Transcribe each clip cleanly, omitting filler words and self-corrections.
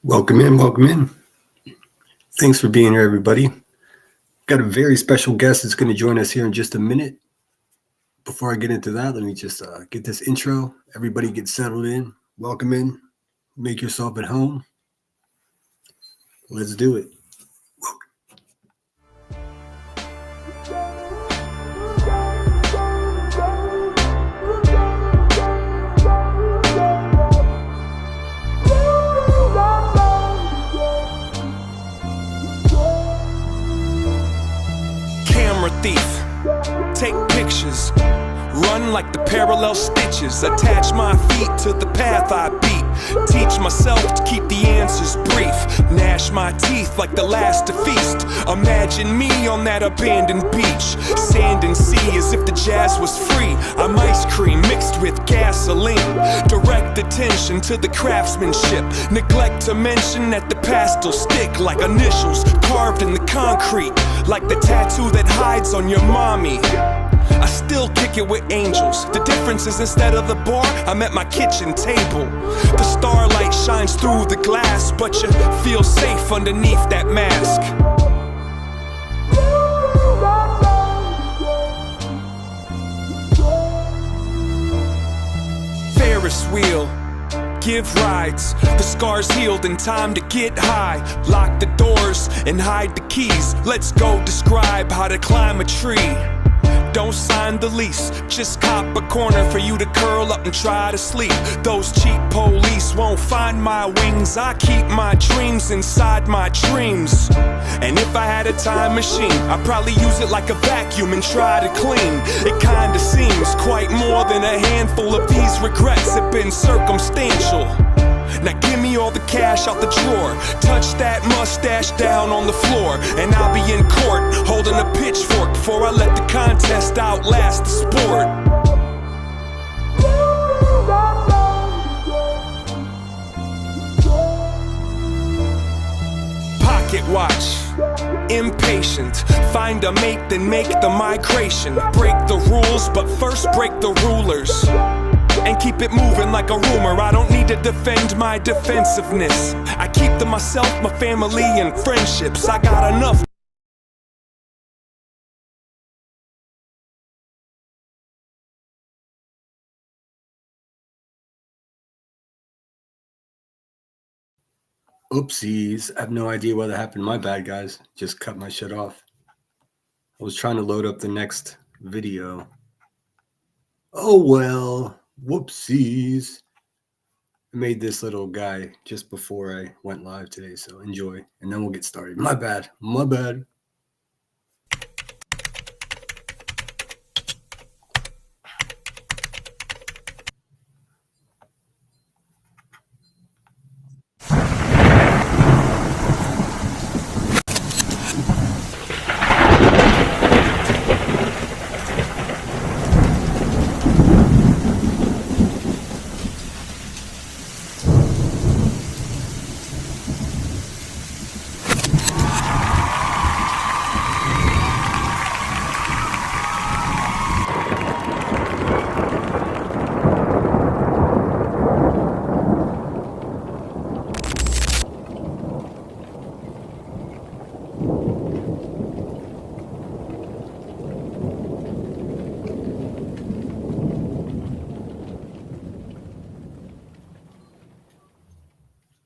Welcome in, welcome in. Thanks for being here, everybody. Got a very special guest that's going to join us here in just a minute. Before I get into that, let me just get this intro. Everybody get settled in. Welcome in. Make yourself at home. Let's do it. Thief, take pictures, run like the parallel stitches, attach my feet to the path I beat, teach myself to keep the answers brief, gnash my teeth like the last to feast, imagine me on that abandoned beach, sand and sea as if the jazz was free, I'm ice cream mixed with gasoline, direct attention to the craftsmanship, neglect to mention that the past will stick like initials carved in the concrete, like the tattoo that hides on your mommy. I still kick it with angels. The difference is instead of the bar, I'm at my kitchen table. The starlight shines through the glass, but you feel safe underneath that mask. Ferris wheel, give rides, the scars healed and time to get high. Lock the doors and hide the keys. Let's go describe how to climb a tree. Don't sign the lease, just cop a corner for you to curl up and try to sleep. Those cheap police won't find my wings. I keep my dreams inside my dreams. And if I had a time machine, I'd probably use it like a vacuum and try to clean. It kinda seems quite more than a handful of these regrets have been circumstantial. Now give me all the cash out the drawer, touch that mustache down on the floor, and I'll be in court holding a pitchfork before I let the contest outlast the sport. Pocket watch, impatient, find a mate then make the migration. Break the rules but first break the rulers and keep it moving like a rumor. I don't need to defend my defensiveness. I keep to myself, my family, and friendships. I got enough. Oopsies. I have no idea what happened. My bad, guys. Just cut my shit off. I was trying to load up the next video. Oh, well. Whoopsies. I made this little guy just before I went live today, so enjoy, and then we'll get started. My bad. My bad.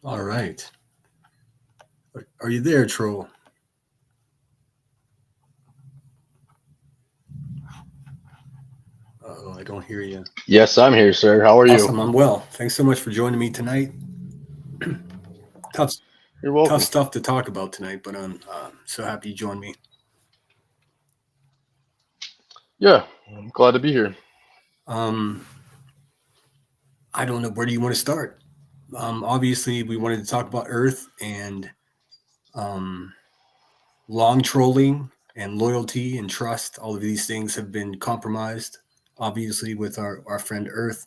All right. Are you there, troll? Uh-oh, I don't hear you. Yes, I'm here, sir. How are Awesome. you? I'm well. Thanks so much for joining me tonight. You're welcome. Tough stuff to talk about tonight, but I'm so happy you joined me. Yeah, I'm glad to be here. I don't know. Where do you want to start? Obviously, we wanted to talk about Earth and long trolling and loyalty and trust. All of these things have been compromised, obviously, with our friend Earth.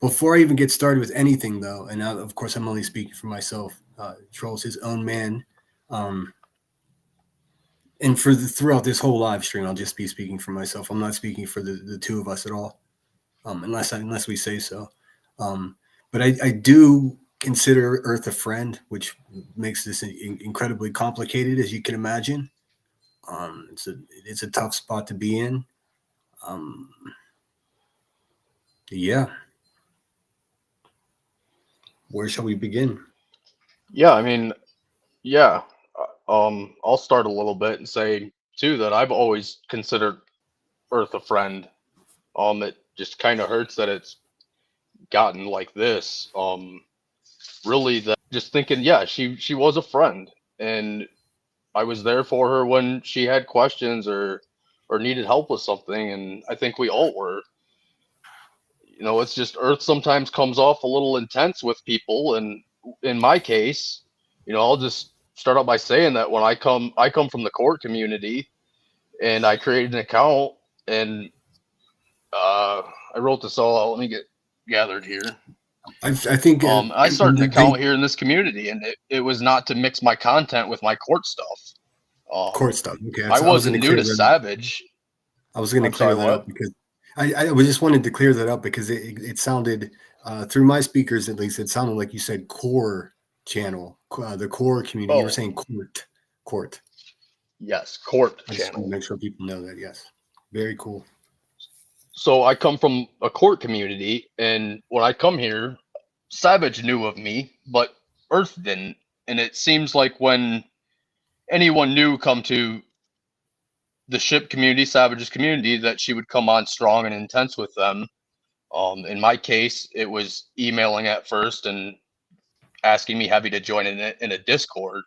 Before I even get started with anything, though, and now, of course, I'm only speaking for myself. Troll's his own man. And throughout this whole live stream, I'll just be speaking for myself. I'm not speaking for the two of us at all, unless we say so. But I do consider Earth a friend, which makes this incredibly complicated, as you can imagine. It's a tough spot to be in. Um, yeah. Where shall we begin? Yeah, I mean, yeah. I'll start a little bit and say too that I've always considered Earth a friend. It just kind of hurts that it's gotten like this. Really, that just thinking, yeah, she was a friend, and I was there for her when she had questions or needed help with something, and I think we all were. It's just Earth sometimes comes off a little intense with people, and in my case, I'll just start out by saying that when I come from the court community, and I created an account, and I wrote this all out. Let me get gathered here. I think I started an account here in this community, and it was not to mix my content with my court stuff. court stuff. Okay, I I was going wasn't to new clear to that up. Savage. I was going to I'm clear sorry, that what? up because I just wanted to clear that up because it sounded through my speakers at least, it sounded like you said core channel, the core community. You were Oh, saying court. yes, court I just want to channel. make sure people know that. Yes, very cool. So I come from a court community, and when I come here, Savage knew of me, but Earth didn't. And it seems like when anyone new come to the ship community, Savage's community, that she would come on strong and intense with them. In my case, it was emailing at first and asking me heavy to join in a Discord,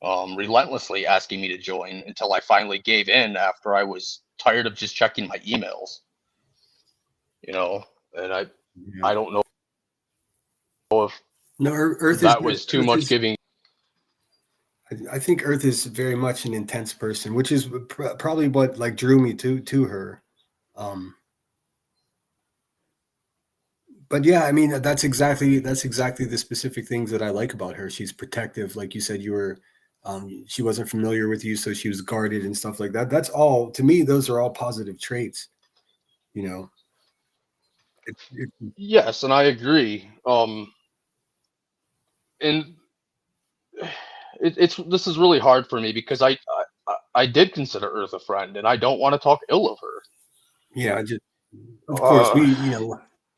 relentlessly asking me to join until I finally gave in after I was tired of just checking my emails. And I Yeah. I don't know if No, Earth is that was too much giving. I think Earth is very much an intense person, which is probably what like drew me to her. But yeah, I mean that's exactly the specific things that I like about her. She's protective, like you said. She wasn't familiar with you, so she was guarded and stuff like that. That's all to me. Those are all positive traits. You know, it, Yes, and I agree. And it's this is really hard for me because I did consider Earth a friend, and I don't want to talk ill of her. yeah. Of course, Uh, we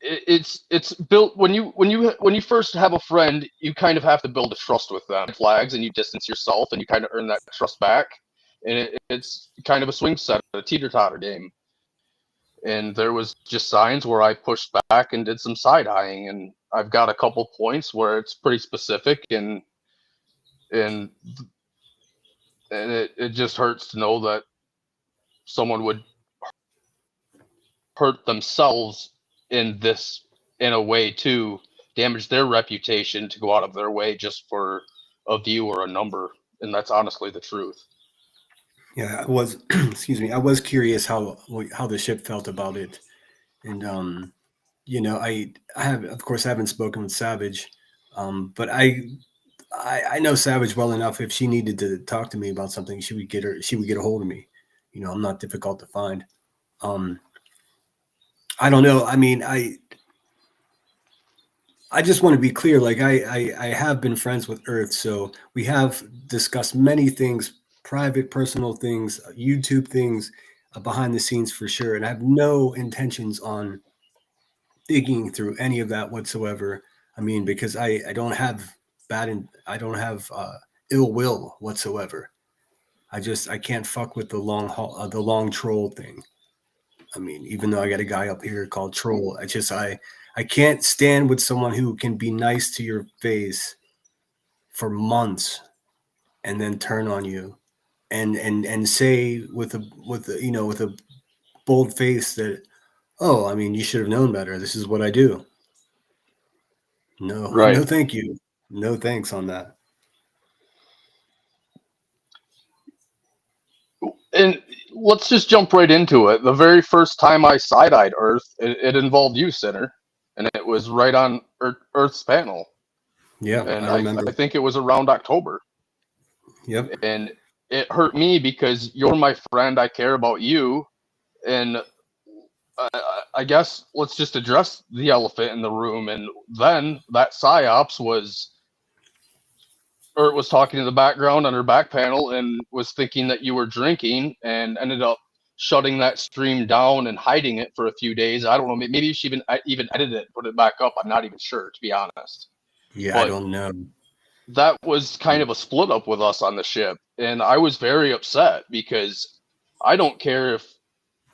it's built when you first have a friend, you kind of have to build a trust with them. Flags, and you distance yourself, and you kind of earn that trust back. And it's kind of a swing set, a teeter-totter game. And there was just signs where I pushed back and did some side eyeing, and I've got a couple points where it's pretty specific, and it just hurts to know that someone would hurt themselves in a way to damage their reputation to go out of their way just for a view or a number, and that's honestly the truth. yeah. I was excuse me. I was curious how the ship felt about it, and I have of course I haven't spoken with Savage, but I know Savage well enough. If she needed to talk to me about something, she would get a hold of me. I'm not difficult to find. Um, I don't know. I mean, I just want to be clear. Like I have been friends with Earth, so we have discussed many things, private, personal things, YouTube things, behind the scenes for sure. And I have no intentions on digging through any of that whatsoever. I mean, because I don't have I don't have ill will whatsoever. I can't fuck with the the long troll thing. I mean, even though I got a guy up here called Troll, I can't stand with someone who can be nice to your face for months and then turn on you and say with a bold face that, oh, I mean, you should have known better. This is what I do. No, Right. no, thank you. No thanks on that. And let's just jump right into it. The very first time I side-eyed Earth, it involved you, Sinner, and it was right on Earth's panel. Yeah, I And remember. I think it was around October. Yep. And it hurt me because you're my friend. I care about you. And I guess let's just address the elephant in the room. And then that psyops was, or it was talking to the background on her back panel and was thinking that you were drinking and ended up shutting that stream down and hiding it for a few days. I don't know. Maybe she even edited it, put it back up. I'm not even sure, to be honest. Yeah, I But don't know. that was kind of a split up with us on the ship, and I was very upset because I don't care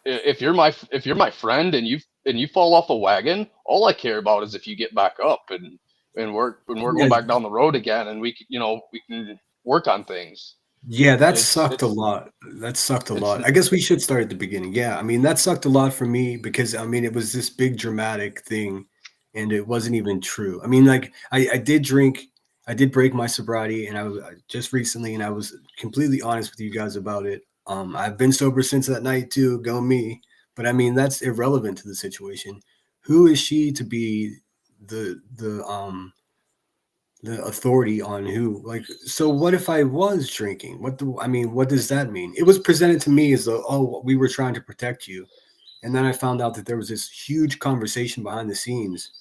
if you're my friend and you fall off a wagon. All I care about is if you get back up and we're Yeah, going back down the road again, and we can work on things. yeah, that It's sucked a it's lot. That sucked a it's lot. I guess we should start at the beginning. Yeah, I mean, that sucked a lot for me because I mean, it was this big dramatic thing, and it wasn't even true. I mean, like I did drink, I did break my sobriety, and just recently, and I was completely honest with you guys about it. I've been sober since that night too. Go me. But I mean, that's irrelevant to the situation. Who is she to be the authority on who? Like, so what if I was drinking? I mean, what does that mean? It was presented to me as though, oh, we were trying to protect you. And then I found out that there was this huge conversation behind the scenes.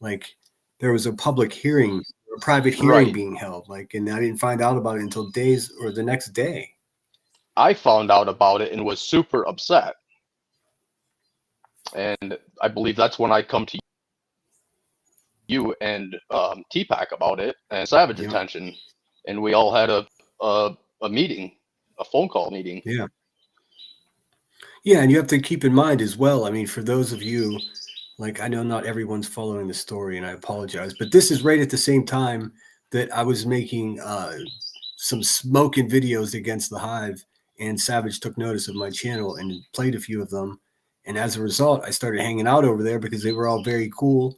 Like, there was a public hearing, a private hearing right. being held. Like, and I didn't find out about it until days or the next day. I found out about it and was super upset, and I believe that's when I come to you and T-Pack about it and Savage Yeah. Attention, and we all had a meeting, a phone call meeting. Yeah. Yeah. And you have to keep in mind as well. I mean, for those of you, like, I know not everyone's following the story, and I apologize, but this is right at the same time that I was making some smoking videos against the Hive, and Savage took notice of my channel and played a few of them. And as a result, I started hanging out over there because they were all very cool,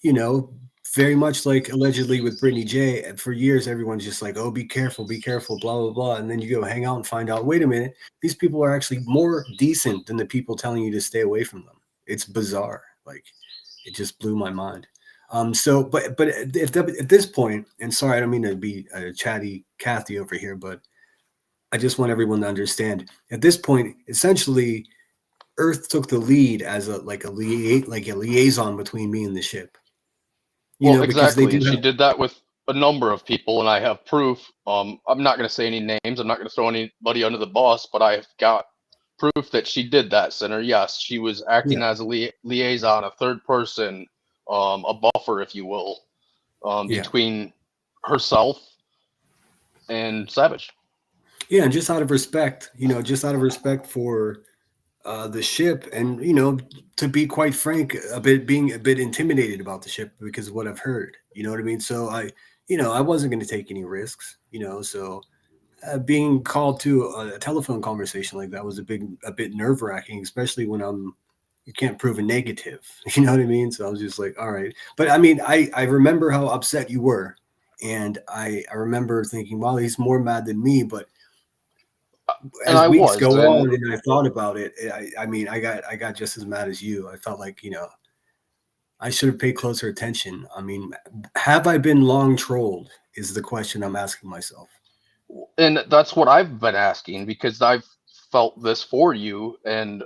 you know, very much like allegedly with Brittany J. And for years, everyone's just like, oh, be careful, blah, blah, blah. And then you go hang out and find out, wait a minute, these people are actually more decent than the people telling you to stay away from them. It's bizarre. Like, it just blew my mind. So, but if at this point, and sorry, I don't mean to be a chatty Kathy over here, but I just want everyone to understand. At this point, essentially, Earth took the lead as a liaison between me and the ship. You Well, know, because they exactly, do and she have, did that with a number of people, and I have proof. I'm not going to say any names. I'm not going to throw anybody under the bus, but I've got proof that she did that, Center. Yes, she was yeah, acting as a liaison, a third person, a buffer, if you will, yeah, between herself and Savage. yeah, and just out of respect, just out of respect for the ship, and to be quite frank, being a bit intimidated about the ship because of what I've heard. You know what I mean? So I wasn't going to take any risks. So being called to a telephone conversation like that was a bit nerve wracking, especially when you can't prove a negative. You know what I mean? So I was just like, all right. But I mean, I remember how upset you were, and I remember thinking, well, he's more mad than me. But And as I weeks was, go and on and I thought about it, I mean, I got just as mad as you. I felt like, I should have paid closer attention. I mean, have I been long trolled is the question I'm asking myself. and that's what I've been asking because I've felt this for you, and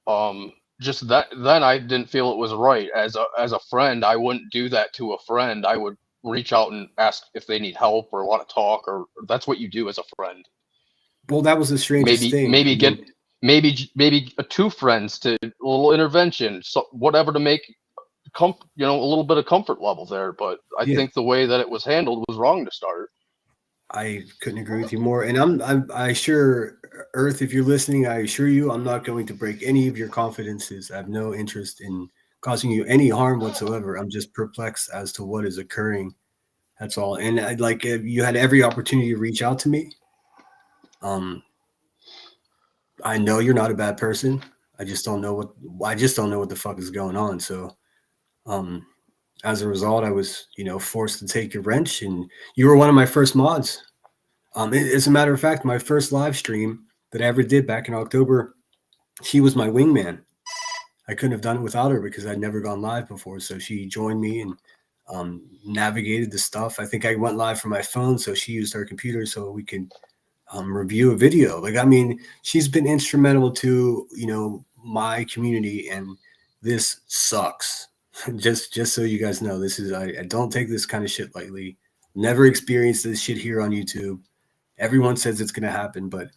um, just that then I didn't feel it was right as a friend. I wouldn't do that to a friend. I would reach out and ask if they need help or want to talk, or that's what you do as a friend. Well, that was the strangest Maybe thing. I maybe get mean, maybe two friends to a little intervention, so whatever to make a little bit of comfort level there. But I yeah, think the way that it was handled was wrong to start. I couldn't agree with you more. And I assure Earth, if you're listening, I assure you, I'm not going to break any of your confidences. I have no interest in causing you any harm whatsoever. I'm just perplexed as to what is occurring. That's all. And you had every opportunity to reach out to me. Um, I know you're not a bad person. I just don't know what the fuck is going on. So, um, as a result, I was, forced to take your wrench, and you were one of my first mods. As a matter of fact, my first live stream that I ever did back in October, she was my wingman. I couldn't have done it without her because I'd never gone live before. So she joined me and navigated the stuff. I think I went live from my phone, so she used her computer so we could review a video. Like, I mean, she's been instrumental to, my community, and this sucks. just so you guys know, this is I don't take this kind of shit lightly. Never experienced this shit here on YouTube. Everyone says it's gonna happen, but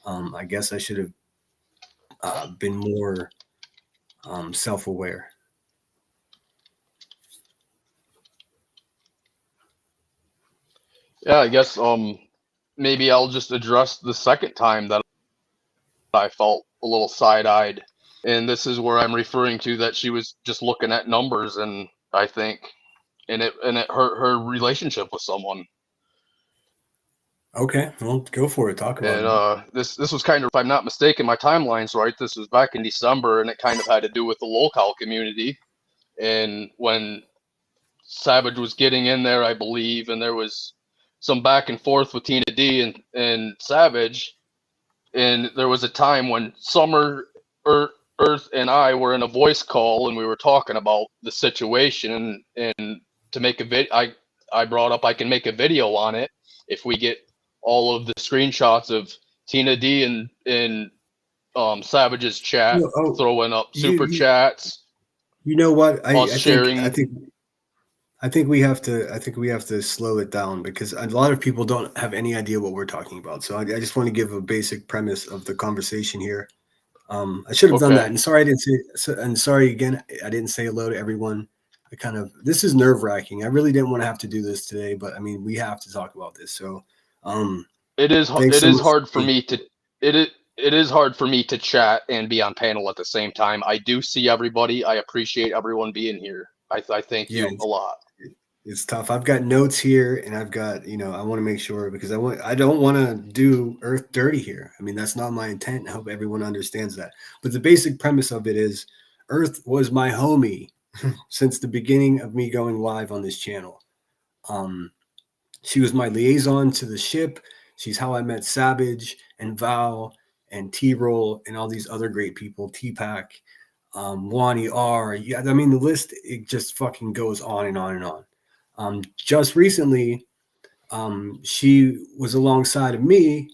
I guess I should have been more self-aware. Yeah, I guess maybe I'll just address the second time that I felt a little side-eyed, and this is where I'm referring to that she was just looking at numbers, and I think, and it hurt her relationship with someone. Okay, well, go for it. Talk about And it. this was kind of, if I'm not mistaken, my timeline's right. This was back in December, and it kind of had to do with the local community. And when Savage was getting in there, I believe, and there was some back and forth with Tina D and Savage, and there was a time when Summer, Earth, and I were in a voice call, and we were talking about the situation, and to make a I brought up I can make a video on it if we get all of the screenshots of Tina D and Savage's chat throwing up super You chats, you know what? us I think sharing. I think we have to slow it down because a lot of people don't have any idea what we're talking about. So I just want to give a basic premise of the conversation here. I should have done that, Okay. and sorry I didn't say. And sorry again, I didn't say hello to everyone. This is nerve wracking. I really didn't want to have to do this today, but I mean we have to talk about this. So thanks It so is much. hard for me to it is hard for me to chat and be on panel at the same time. I do see everybody. I appreciate everyone being here. I thank Yeah, you a lot. it's tough. I've got notes here, and I've got I want to make sure because I don't want to do Earth dirty here. I mean that's not my intent. I hope everyone understands that. But the basic premise of it is Earth was my homie since the beginning of me going live on this channel. Um, she was my liaison to the ship. She's how I met Savage and Val and T-Roll and all these other great people. T-Pack, Wani R. Yeah, I mean the list it just fucking goes on and on and on. Just recently, she was alongside of me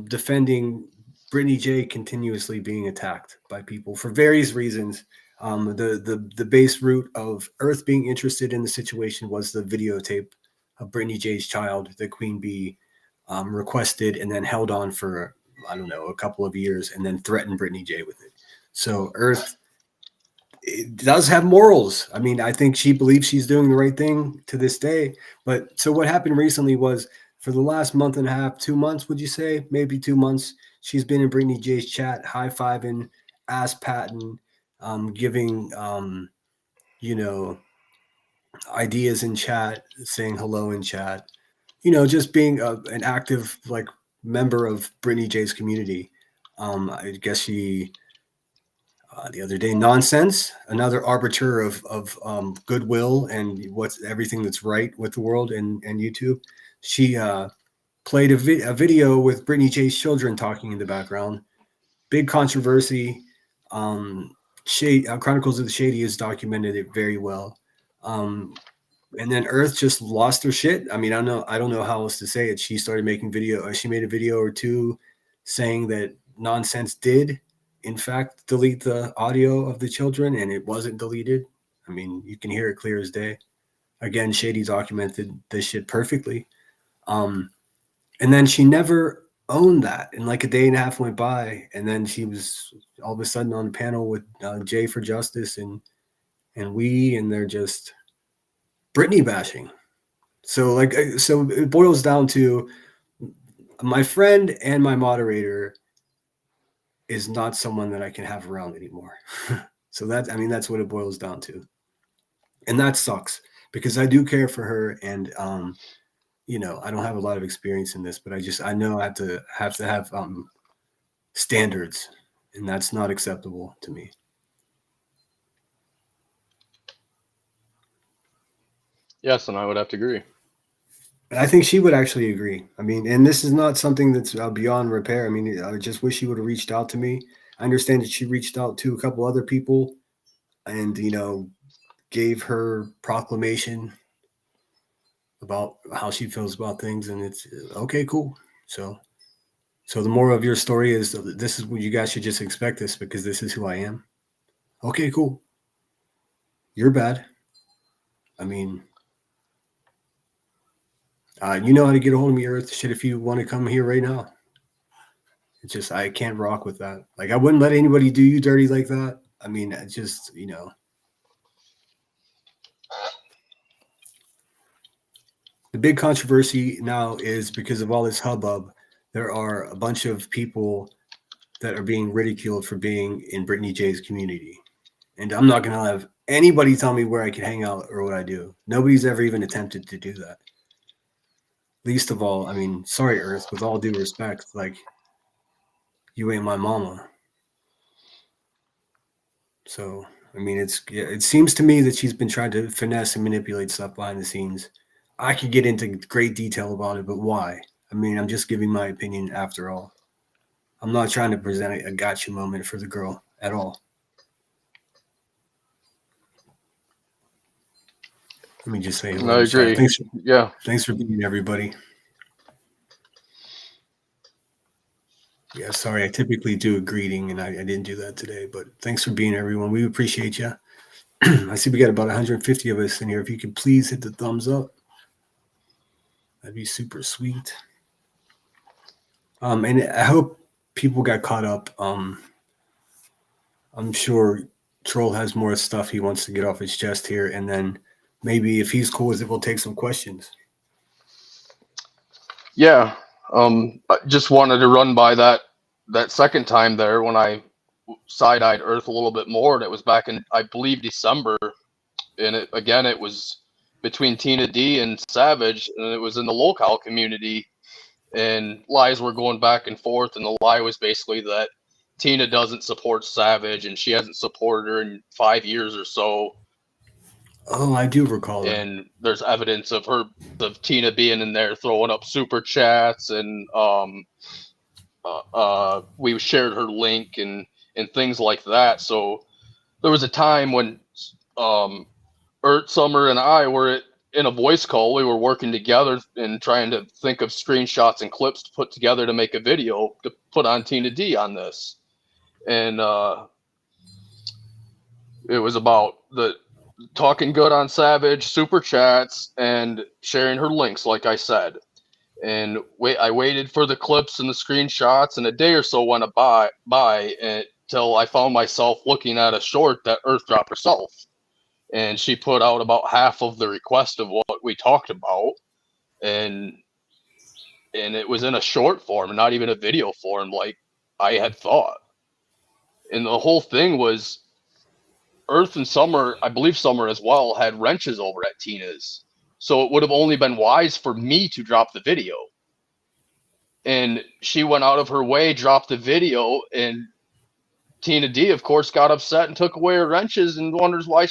defending Brittany J continuously being attacked by people for various reasons. The base root of Earth being interested in the situation was the videotape of Brittany J's child, the Queen Bee, requested and then held on for I don't know a couple of years and then threatened Brittany J with it. So Earth it does have morals. I mean, I think she believes she's doing the right thing to this day. But so what happened recently was for the last month and a half, 2 months, would you say? Maybe 2 months. She's been in Brittany J's chat, high fiving, ass patting, giving, you know, ideas in chat, saying hello in chat, just being an active like member of Brittany J's community. I guess she the other day. Nonsense, another arbiter of goodwill and what's everything that's right with the world and YouTube. She played a video with Brittany J's children talking in the background. Big controversy. Chronicles of the Shady has documented it very well. And then Earth just lost her shit. I mean, I don't know how else to say it. She started making video. She made a video or two saying that Nonsense did in fact delete the audio of the children and it wasn't deleted. I mean, you can hear it clear as day. Again, Shady documented this shit perfectly. And then she never owned that. And like a day and a half went by, and then she was all of a sudden on the panel with Jay for Justice and and they're just Britney bashing. So so it boils down to my friend and my moderator is not someone that I can have around anymore. So that's what it boils down to. And that sucks because I do care for her and I don't have a lot of experience in this, but I know I have to have standards and that's not acceptable to me. Yes, and I would have to agree. And I think she would actually agree. I mean, and this is not something that's beyond repair. I mean, I just wish she would have reached out to me. I understand that she reached out to a couple other people and, gave her proclamation about how she feels about things. And it's okay, cool. So So the moral of your story is this is what you guys should just expect this because this is who I am. Okay, cool. You're bad. I mean, you know how to get a hold of me, Earth. Shit, if you want to come here right now, it's just I can't rock with that. Like I wouldn't let anybody do you dirty like that. I mean, I just the big controversy now is because of all this hubbub. There are a bunch of people that are being ridiculed for being in Brittany J's community, and I'm not gonna have anybody tell me where I can hang out or what I do. Nobody's ever even attempted to do that. Least of all, I mean, sorry, Earth, with all due respect, like you ain't my mama. So, I mean, it seems to me that she's been trying to finesse and manipulate stuff behind the scenes. I could get into great detail about it, but why? I mean, I'm just giving my opinion after all. I'm not trying to present a gotcha moment for the girl at all. Let me just say hello I in the chat. agree. Yeah. Thanks for being everybody. Yeah, sorry, I typically do a greeting and I didn't do that today, but thanks for being everyone. We appreciate you. I see we got about 150 of us in here. If you could please hit the thumbs up, that'd be super sweet. And I hope people got caught up. I'm sure Troll has more stuff he wants to get off his chest here, and then maybe if he's cool with it, we'll take some questions. Yeah. I just wanted to run by that second time there when I side-eyed Earth a little bit more. And it was back in, I believe, December. And it was between Tina D and Savage, and it was in the locale community. And lies were going back and forth. And the lie was basically that Tina doesn't support Savage, and she hasn't supported her in 5 years or so. Oh, I do recall that. And there's evidence of Tina being in there throwing up super chats, and we shared her link and things like that. So there was a time when Ert, Summer, and I were in a voice call. We were working together and trying to think of screenshots and clips to put together to make a video to put on Tina D on this. And it was about the talking good on Savage, super chats, and sharing her links, like I said. And I waited for the clips and the screenshots, and a day or so went by until I found myself looking at a short that Earth dropped herself. And she put out about half of the request of what we talked about. And it was in a short form, not even a video form like I had thought. And the whole thing was Earth and Summer, I believe Summer as well, had wrenches over at Tina's. So it would have only been wise for me to drop the video. And she went out of her way, dropped the video, and Tina D, of course, got upset and took away her wrenches and wonders why.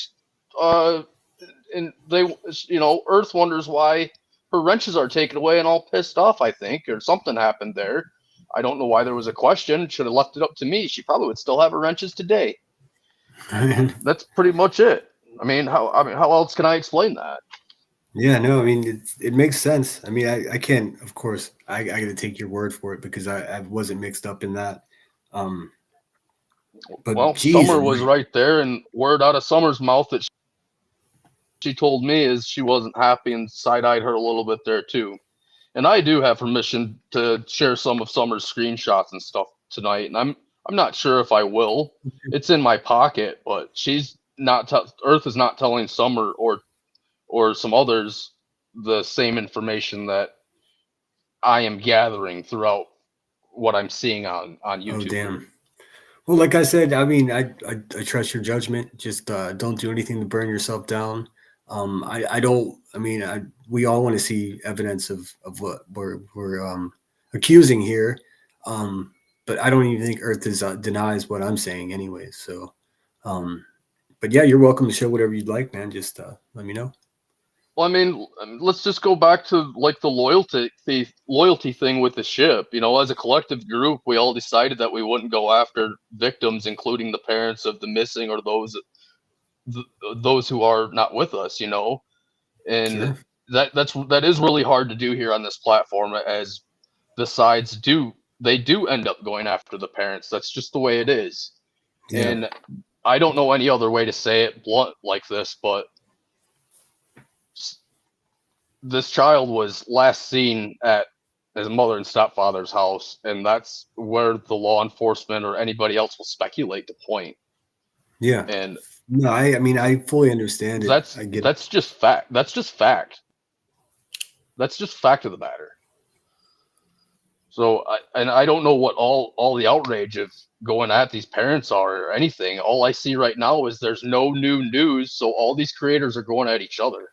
And they, Earth wonders why her wrenches are taken away and all pissed off, I think, or something happened there. I don't know why there was a question. Should have left it up to me. She probably would still have her wrenches today. That's pretty much it. I mean, how else can I explain that? Yeah, no, I mean, it makes sense. I mean, I can't, of course, I got to take your word for it because I wasn't mixed up in that. But well, Summer was right there, and word out of Summer's mouth that she told me is she wasn't happy and side-eyed her a little bit there too. And I do have permission to share some of Summer's screenshots and stuff tonight, and I'm not sure if I will. It's in my pocket, but she's not. Earth is not telling Summer or some others the same information that I am gathering throughout what I'm seeing on YouTube. Oh, damn. Well, like I said, I mean, I trust your judgment. Just don't do anything to burn yourself down. I don't. I mean, we all want to see evidence of what we're accusing here. But I don't even think Earth denies what I'm saying, anyway. So, but yeah, you're welcome to show whatever you'd like, man. Just let me know. Well, I mean, let's just go back to like the loyalty thing with the ship. As a collective group, we all decided that we wouldn't go after victims, including the parents of the missing or those who are not with us. And Sure. that is really hard to do here on this platform, as the sides do they do end up going after the parents. That's just the way it is. Yeah. And I don't know any other way to say it blunt like this, but this child was last seen at his mother and stepfather's house, and that's where the law enforcement or anybody else will speculate to point. Yeah. And No, I mean, I fully understand it. that's I get it. that's just fact. That's just fact. That's just fact of the matter. So, I don't know what all the outrage of going at these parents are or anything. All I see right now is there's no new news, so all these creators are going at each other.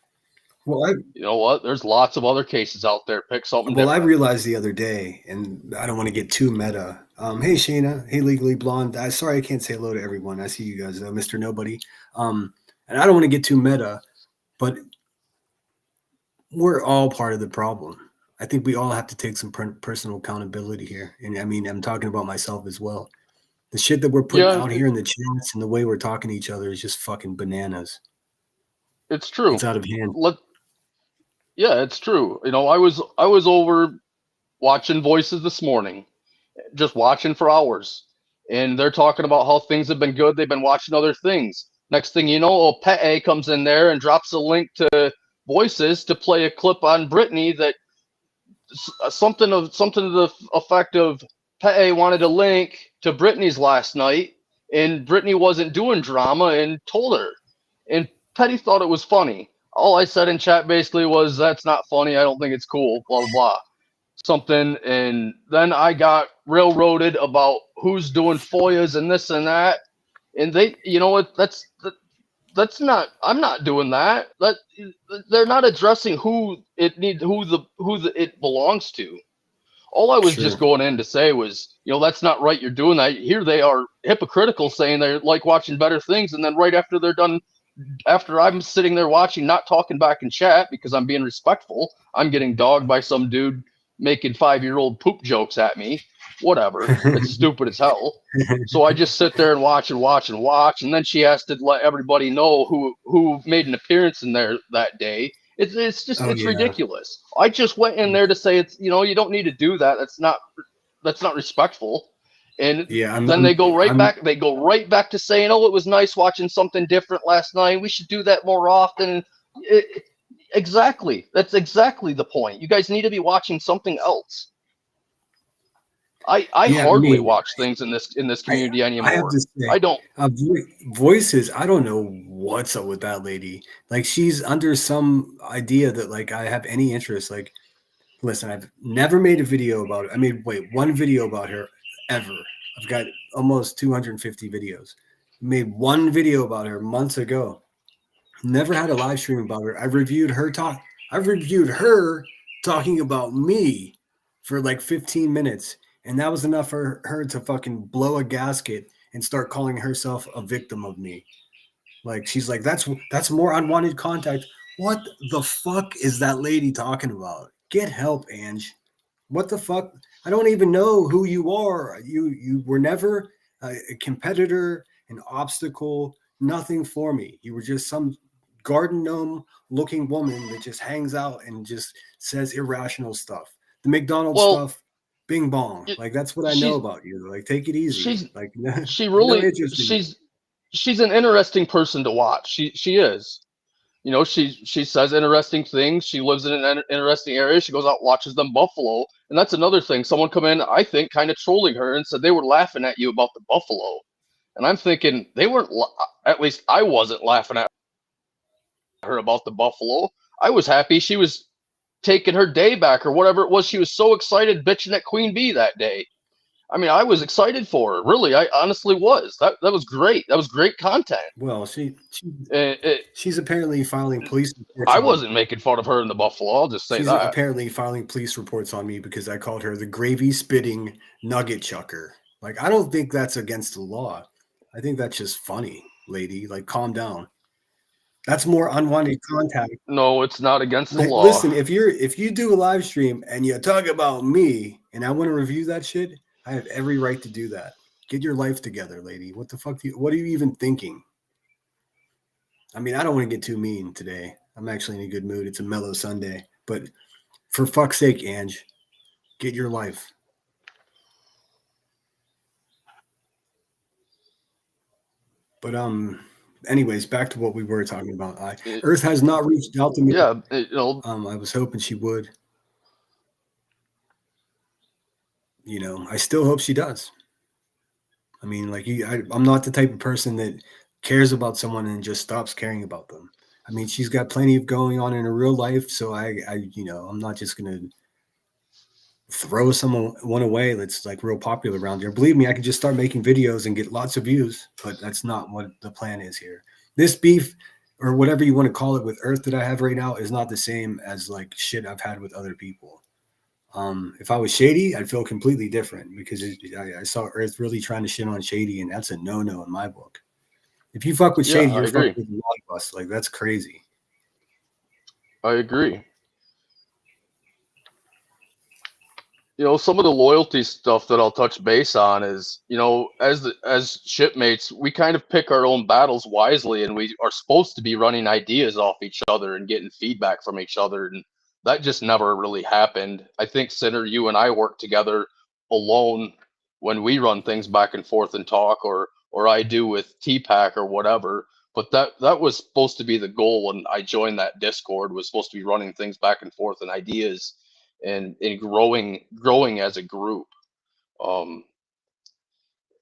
Well, You know what? There's lots of other cases out there. Pick something I different. realized the other day, and I don't want to get too meta. Hey, Shayna. Hey, Legally Blonde. Sorry, I can't say hello to everyone. I see you guys, though, Mr. Nobody. And I don't want to get too meta, but we're all part of the problem. I think we all have to take some personal accountability here. And I mean, I'm talking about myself as well. The shit that we're putting Yeah, out here in the chats and the way we're talking to each other is just fucking bananas. it's true. It's out of hand. Yeah, it's true. You know, I was over watching Voices this morning, just watching for hours, and they're talking about how things have been good. They've been watching other things. Next thing you know, Pet A comes in there and drops a link to Voices to play a clip on Britney that something to the effect of Pete wanted a link to Britney's last night, and Britney wasn't doing drama and told her, and Petty thought it was funny. All I said in chat basically was, "That's not funny. I don't think it's cool." Blah blah blah, something, and then I got railroaded about who's doing FOIAs and this and that, and they, you know what? That's not. I'm not doing that. That they're not addressing who it belongs to. All I was just Sure. going in to say was, that's not right. You're doing that. Here they are hypocritical, saying they like watching better things, and then right after they're done, after I'm sitting there watching, not talking back in chat because I'm being respectful, I'm getting dogged by some dude making 5-year-old poop jokes at me. Whatever. It's stupid as hell. So I just sit there and watch and watch and watch, and then she has to let everybody know who made an appearance in there that day. It's just Oh, it's yeah. ridiculous. I just went in there to say it's you don't need to do that. That's not respectful. And Yeah. then they go right back. They go right back to saying, "Oh, it was nice watching something different last night. We should do that more often." Exactly. That's exactly the point. You guys need to be watching something else. I Yeah, I hardly mean, watch things in this community I have anymore. to say, I don't. Voices, I don't know what's up with that lady. Like, she's under some idea that, like, I have any interest. Like, listen, I've never made a video about it. I made, one video about her ever. I've got almost 250 videos. Made one video about her months ago. Never had a live stream about her. I've reviewed her talking about me for like 15 minutes. And that was enough for her to fucking blow a gasket and start calling herself a victim of me. Like, she's like, that's more unwanted contact. What the fuck is that lady talking about? Get help, Ange. What the fuck? I don't even know who you are. You were never a competitor, an obstacle, nothing for me. You were just some garden gnome looking woman that just hangs out and just says irrational stuff. The McDonald's Well, stuff, bing bong. Like, that's what I know she's about you. Like, take it easy. she's Like, she no really interest in you. she's an interesting person to watch. She is. She says interesting things. She lives in an interesting area. She goes out and watches them buffalo, and that's another thing. Someone come in, I think, kind of trolling her and said they were laughing at you about the buffalo, and I'm thinking they weren't. At least I wasn't laughing at her about the buffalo. I was happy she was taking her day back or whatever it was. She was so excited bitching at Queen Bee that day. I mean, I was excited for her. Really, I honestly was. That was great. That was great content. Well, It, it, she's apparently filing police reports I on. wasn't making fun of her in the buffalo. I'll just say She's that. apparently filing police reports on me because I called her the gravy spitting nugget chucker. Like, I don't think that's against the law. I think that's just funny, lady. Like, calm down. That's more unwanted contact. No, it's not against the Like, law. listen, if you do a live stream and you talk about me and I want to review that shit, I have every right to do that. Get your life together, lady. What the fuck? What are you even thinking? I mean, I don't want to get too mean today. I'm actually in a good mood. It's a mellow Sunday. But for fuck's sake, Ange, get your life. But anyways, back to what we were talking about. It, Earth has not reached out to me. yeah, I was hoping she would. I still hope she does. I mean, like I'm not the type of person that cares about someone and just stops caring about them. I mean, she's got plenty of going on in her real life, so I'm not just gonna throw someone one away that's like real popular around here. Believe me, I could just start making videos and get lots of views, but that's not what the plan is here. This beef or whatever you want to call it with Earth that I have right now is not the same as like shit I've had with other people. If I was Shady, I'd feel completely different because I saw Earth really trying to shit on Shady, and that's a no-no in my book. If you fuck with yeah, Shady, I you're fucking agree. with a lot of us. Like that's crazy. I agree. Some of the loyalty stuff that I'll touch base on is, as shipmates, we kind of pick our own battles wisely, and we are supposed to be running ideas off each other and getting feedback from each other, and that just never really happened. I think Sinner, you and I work together alone when we run things back and forth and talk, or I do with T-Pack or whatever. But that was supposed to be the goal when I joined that Discord, was supposed to be running things back and forth and ideas and growing as a group. Um,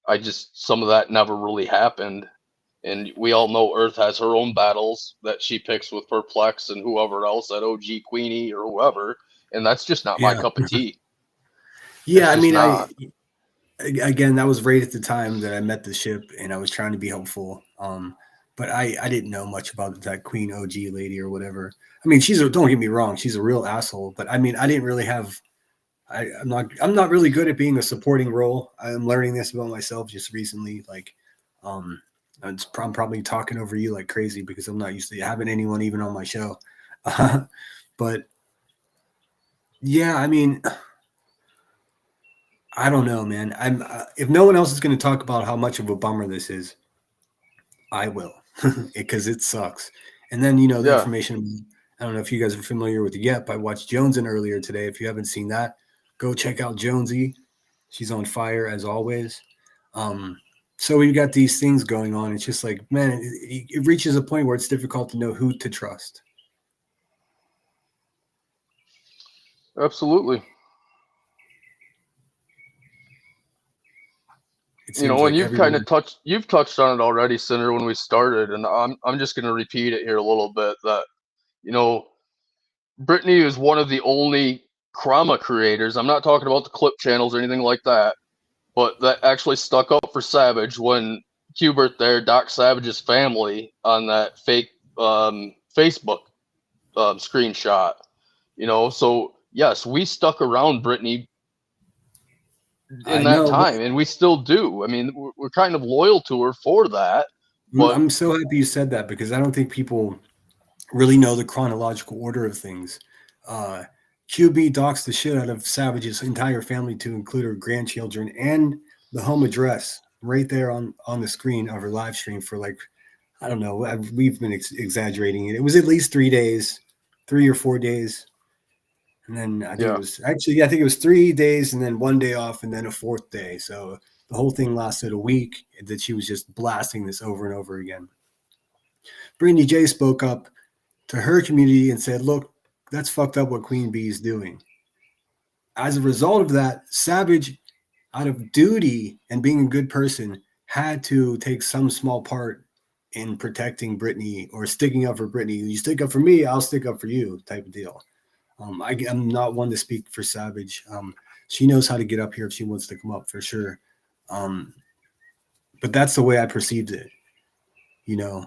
I just some of that never really happened, and we all know Earth has her own battles that she picks with Perplex and whoever else at OG Queenie or whoever, and that's just not my Yeah, cup of tea. yeah. It's I just mean, not. again, that was right at the time that I met the ship, and I was trying to be helpful. But I didn't know much about that Queen OG lady or whatever. I mean, don't get me wrong, she's a real asshole. But I mean, I didn't really have. I'm not really good at being a supporting role. I'm learning this about myself just recently. Like, um, I'm probably talking over you like crazy because I'm not used to having anyone even on my show. But yeah, I mean, I don't know, man. If no one else is going to talk about how much of a bummer this is, I will, because it sucks. And then the Yeah, information. I don't know if you guys are familiar with it yet, but I watched Jonesin earlier today. If you haven't seen that, go check out Jonesy. She's on fire as always. Um, so we've got these things going on. It's just like, man, it reaches a point where it's difficult to know who to trust. absolutely. It seems And like you've kind everyone. of touched on it already, Cinder, when we started, and I'm just going to repeat it here a little bit that you know Brittany is one of the only Krama creators. I'm not talking about the clip channels or anything like that, but that actually stuck up for Savage when Hubert there, Doc Savage's family, on that fake Facebook screenshot. So yes, we stuck around Brittany in I that know, but time, and we still do. I mean, we're kind of loyal to her for that, but I'm so happy you said that because I don't think people really know the chronological order of things. Uh, QB doxed the shit out of Savage's entire family to include her grandchildren and the home address right there on the screen of her live stream for like, I don't know, we've been exaggerating it. It was at least 3 days, 3 or 4 days. And then I think it yeah, was actually, yeah, I think it was 3 days and then one day off and then a fourth day. So the whole thing lasted a week that she was just blasting this over and over again. Brittany J spoke up to her community and said, look, that's fucked up what Queen Bee is doing. As a result of that, Savage, out of duty and being a good person, had to take some small part in protecting Brittany or sticking up for Brittany. You stick up for me, I'll stick up for you, type of deal. I'm not one to speak for Savage. She knows how to get up here if she wants to come up for sure. Um, but that's the way I perceived it, you know.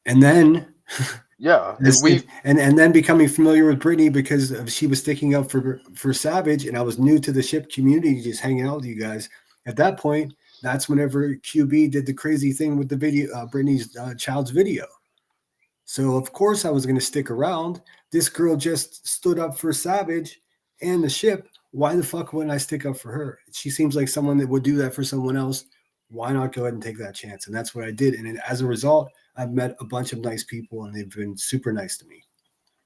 And then yeah, and This, and then becoming familiar with Brittany because she was sticking up for Savage, and I was new to the ship community, just hanging out with you guys. At that point, that's whenever QB did the crazy thing with the video, Brittany's child's video. So of course I was going to stick around. This girl just stood up for Savage and the ship. Why the fuck wouldn't I stick up for her? She seems like someone that would do that for someone else. Why not go ahead and take that chance? And that's what I did. And as a result, I've met a bunch of nice people, and they've been super nice to me.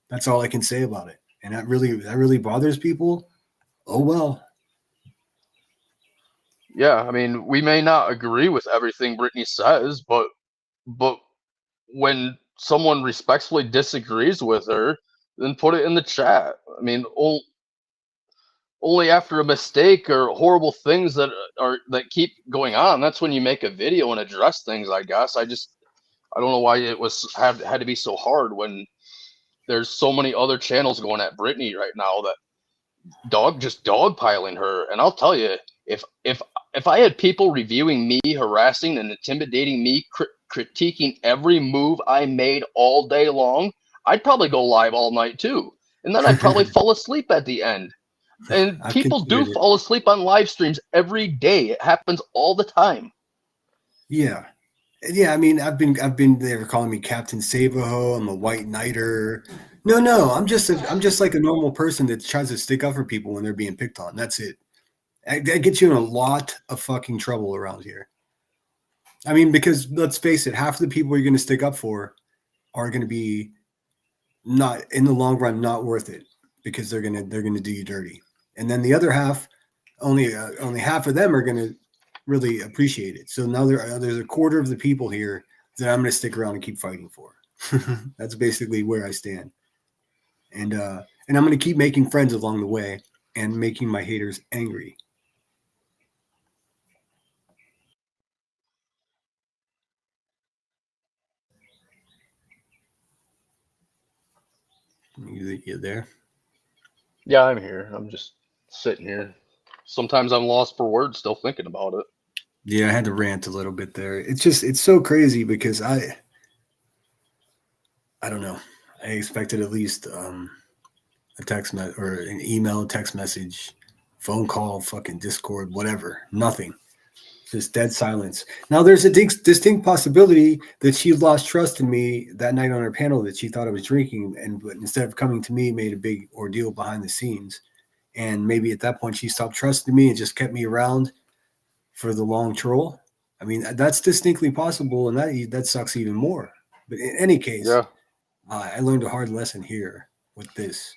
That's all I can say about it. And that really bothers people. Oh well. Yeah, I mean, we may not agree with everything Brittany says, but when someone respectfully disagrees with her, then put it in the chat. I mean, only after a mistake or horrible things that keep going on, that's when you make a video and address things. I guess I don't know why it was had to be so hard when there's so many other channels going at Brittany right now that just dogpiling her. And I'll tell you, if I had people reviewing me, harassing and intimidating me, critiquing every move I made all day long, I'd probably go live all night too, and then I'd probably fall asleep at the end. And I've people do considered it. fall asleep on live streams every day. It happens all the time. Yeah. Yeah, I mean, I've been there calling me Captain Savaho. I'm a white knighter. No, no, I'm just like a normal person that tries to stick up for people when they're being picked on. That's it. That gets you in a lot of fucking trouble around here. I mean, because let's face it, half of the people you're going to stick up for are going to be not in the long run not worth it because they're gonna do you dirty, and then the other half, only half of them are going to really appreciate it. So now there's a quarter of the people here that I'm going to stick around and keep fighting for. That's basically where I stand, and I'm going to keep making friends along the way and making my haters angry. You there? Yeah, I'm here. I'm just sitting here. Sometimes I'm lost for words still thinking about it. Yeah, I had to rant a little bit there. It's so crazy because I don't know. I expected at least a or an email, text message, phone call, fucking Discord, whatever. Nothing. Just dead silence. Now there's a distinct possibility that she lost trust in me that night on her panel, that she thought I was drinking, and but instead of coming to me, made a big ordeal behind the scenes. And maybe at that point she stopped trusting me and just kept me around for the long troll. I mean, that's distinctly possible, and that sucks even more. But in any case, Yeah, I learned a hard lesson here with this,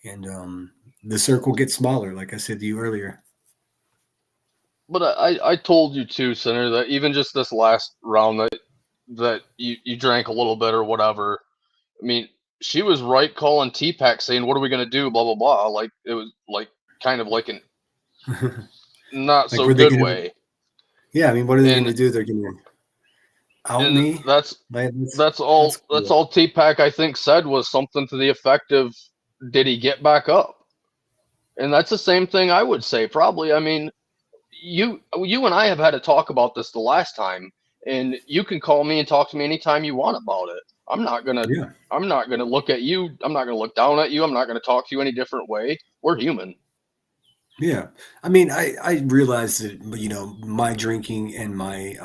and the circle gets smaller, like I said to you earlier. but I told you too, Senator, that even just this last round that you drank a little bit or whatever. I mean, she was right calling T-Pack saying, "What are we gonna do?" Blah blah blah. Like it was like kind of like an not Like, so were they good gonna? way. Yeah, I mean, what are they And gonna do? They're gonna out and me. Like, that's that's cool. all T-Pack I think said was something to the effect of, "Did he get back up?" And that's the same thing I would say probably. I mean, you and I have had to talk about this the last time, and you can call me and talk to me anytime you want about it. Yeah, I'm not gonna look at you. I'm not gonna look down at you. I'm not gonna talk to you any different way. We're human. yeah. I mean, I realize that my drinking and my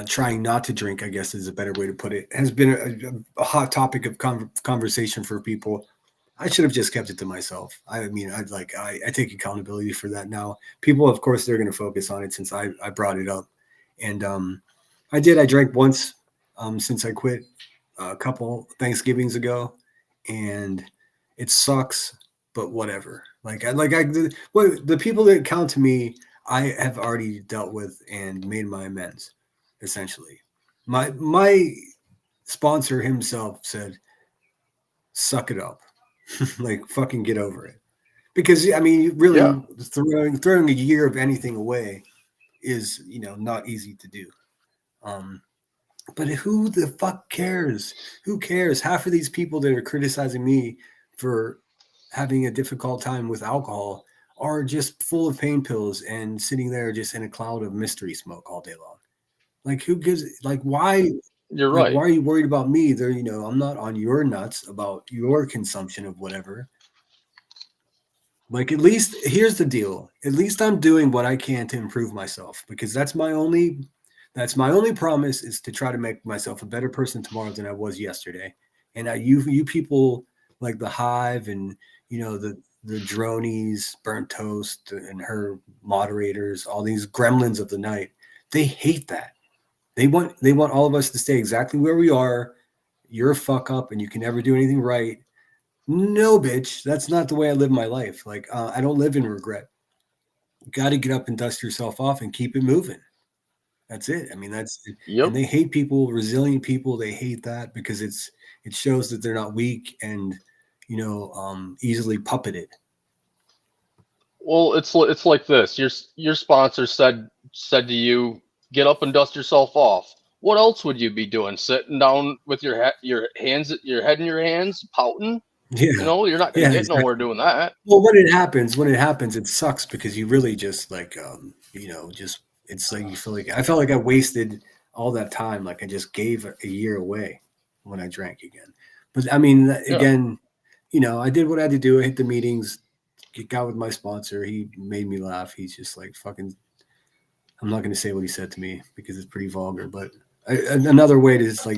trying not to drink, I guess is a better way to put it, has been a hot topic of conversation for people. I should have just kept it to myself. I mean, I take accountability for that now. People, of course, they're going to focus on it since I brought it up, and I drank once since I quit a couple Thanksgivings ago, and it sucks, but whatever. The people that count to me, I have already dealt with and made my amends. Essentially, my sponsor himself said, "Suck it up." Like, fucking get over it. Because I mean, Yeah, really, throwing a year of anything away is not easy to do. Um, but who the fuck cares? Who cares? Half of these people that are criticizing me for having a difficult time with alcohol are just full of pain pills and sitting there just in a cloud of mystery smoke all day long. Like, who gives? Like, why? you're Like, right. why are you worried about me? I'm not on your nuts about your consumption of whatever. Like, at least here's the deal. At least I'm doing what I can to improve myself, because that's my only promise, is to try to make myself a better person tomorrow than I was yesterday. And you people like the Hive and the Dronies, Burnt Toast, and her moderators, all these gremlins of the night, they hate that. They want all of us to stay exactly where we are. You're a fuck up and you can never do anything right. No, bitch, that's not the way I live my life. Like, I don't live in regret. You got to get up and dust yourself off and keep it moving. That's it. I mean, and Yep. they hate people, resilient people. They hate that because it shows that they're not weak and, easily puppeted. Well, it's like this. Your sponsor said to you, get up and dust yourself off. What else would you be doing? Sitting down with your head in your hands, pouting? You Yeah. know, you're not gonna Yeah, get nowhere exactly. doing that. Well, when it happens, it sucks because you really just like, just it's like you feel like I felt like I wasted all that time. Like I just gave a year away when I drank again. But I mean, Yeah, again, I did what I had to do. I hit the meetings, got with my sponsor. He made me laugh. He's just like fucking. I'm not going to say what he said to me because it's pretty vulgar. But another way to is like,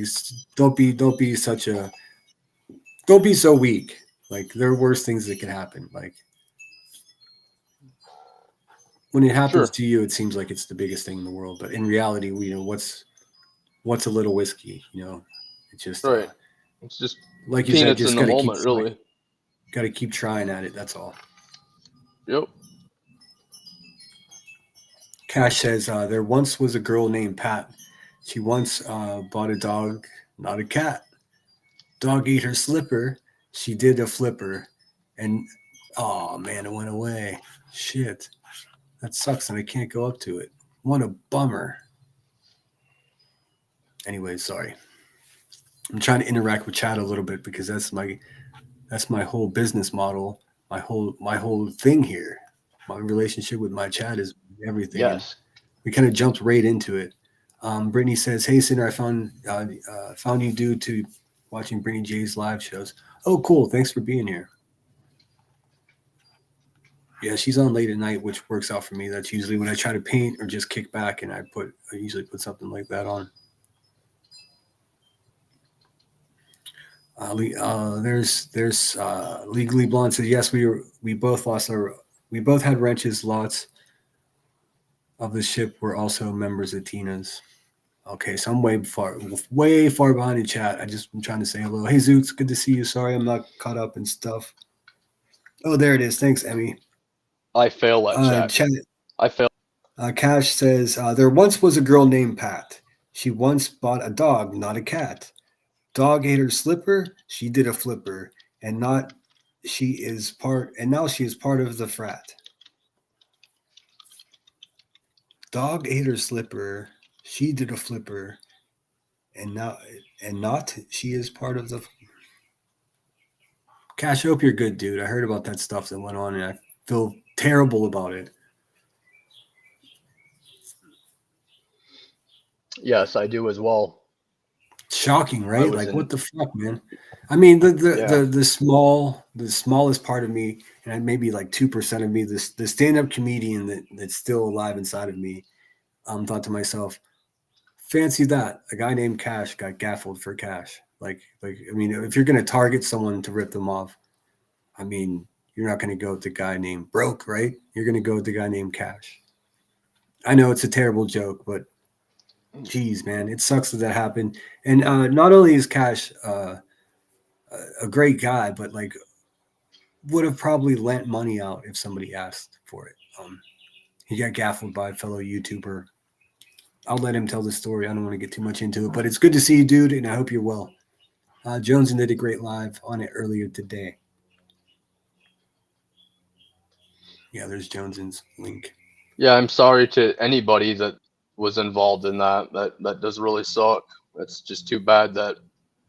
don't be so weak. Like there are worse things that can happen. Like when it happens sure, to you, it seems like it's the biggest thing in the world. But in reality, what's a little whiskey? It's just right. It's just like you said, peanuts in just the got to keep moment, trying. really. Got to keep trying at it. That's all. Yep. Cash says there once was a girl named Pat. She once bought a dog, not a cat. Dog ate her slipper. She did a flipper, and oh man, it went away. Shit, that sucks, and I can't go up to it. What a bummer. Anyway, sorry. I'm trying to interact with chat a little bit because that's my whole business model, my whole thing here. My relationship with my chat is everything, and Yes. we kind of jumped right into it. Brittany says, "Hey, Sinner, I found you due to watching Brittany J's live shows. Oh, cool. Thanks for being here. Yeah, she's on late at night, which works out for me. That's usually when I try to paint or just kick back, and I usually put something like that on. There's Legally Blonde says yes. We both had wrenches. Lots of the ship were also members of Tina's. Okay, so I'm way far behind in chat. I'm trying to say hello. Hey Zoots, good to see you. Sorry, I'm not caught up in stuff. Oh, there it is. Thanks, Emmy. I fail at chat. Chat. I fail. Cash says there once was a girl named Pat. She once bought a dog, not a cat. Dog ate her slipper. She did a flipper, and not she is part. And now she is part of the frat. Dog ate her slipper. She did a flipper, and now and not she is part of the. Cash, I hope you're good, dude. I heard about that stuff that went on, and I feel terrible about it. Yes, I do as well. Shocking, I right? was Like in. what the fuck, man? I mean, Yeah. the smallest part of me, and maybe like 2% of me, the stand up comedian that's still alive inside of me, thought to myself, fancy that a guy named Cash got gaffled for cash. Like I mean, if you're gonna target someone to rip them off, I mean, you're not gonna go with the guy named Broke, right? You're gonna go with the guy named Cash. I know it's a terrible joke, but geez, man, it sucks that happened. And not only is Cash a great guy, but like would have probably lent money out if somebody asked for it. He got gaffled by a fellow YouTuber. I'll let him tell the story. I don't want to get too much into it, but it's good to see you, dude, and I hope you're well. Jones did a great live on it earlier today. Yeah, there's Jones's link. Yeah, I'm sorry to anybody that was involved in that. That does really suck. It's just too bad that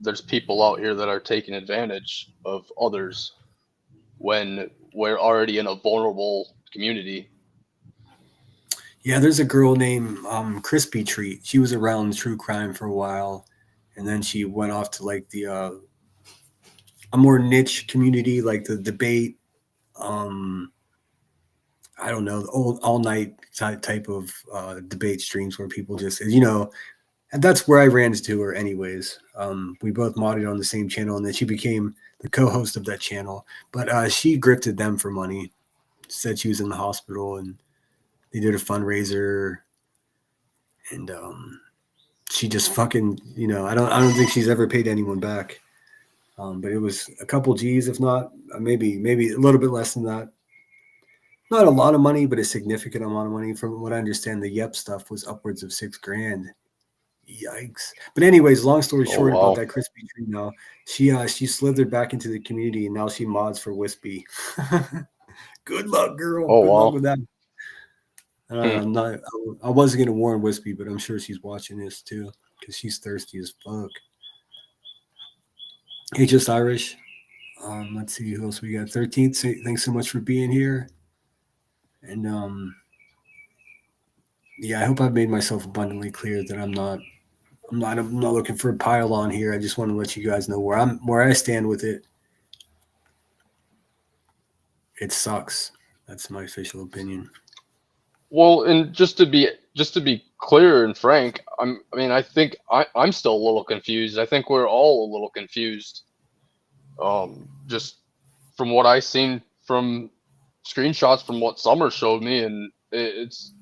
there's people out here that are taking advantage of others when we're already in a vulnerable community. Yeah, there's a girl named Crispy Treat. She was around true crime for a while, and then she went off to like the a more niche community, like the debate. Um, I don't know, the old all night type of debate streams where people just, and that's where I ran into her, anyways. We both modded on the same channel, and then she became the co-host of that channel. But she grifted them for money. Said she was in the hospital, and they did a fundraiser, and she just fucking, I don't think she's ever paid anyone back. But it was a couple G's, if not maybe a little bit less than that. not a lot of money, but a significant amount of money. From what I understand, the Yep stuff was upwards of $6,000. Yikes! But anyways, long story Oh short about wow. that Krispy Treat. Now she slithered back into the community, and now she mods for Wispy. Good luck, girl. Oh Good luck wow. with that. Hmm. I'm not. I wasn't gonna warn Wispy, but I'm sure she's watching this too because she's thirsty as fuck. Hey, just Irish. Let's see who else we got. 13th. Thanks so much for being here. And yeah, I hope I've made myself abundantly clear that I'm not looking for a pile on here. I just want to let you guys know where I stand with it. It sucks. That's my official opinion. Well, and just to be clear and frank, I mean, I think I'm still a little confused. I think we're all a little confused. Just from what I seen from screenshots from what Summer showed me, and it's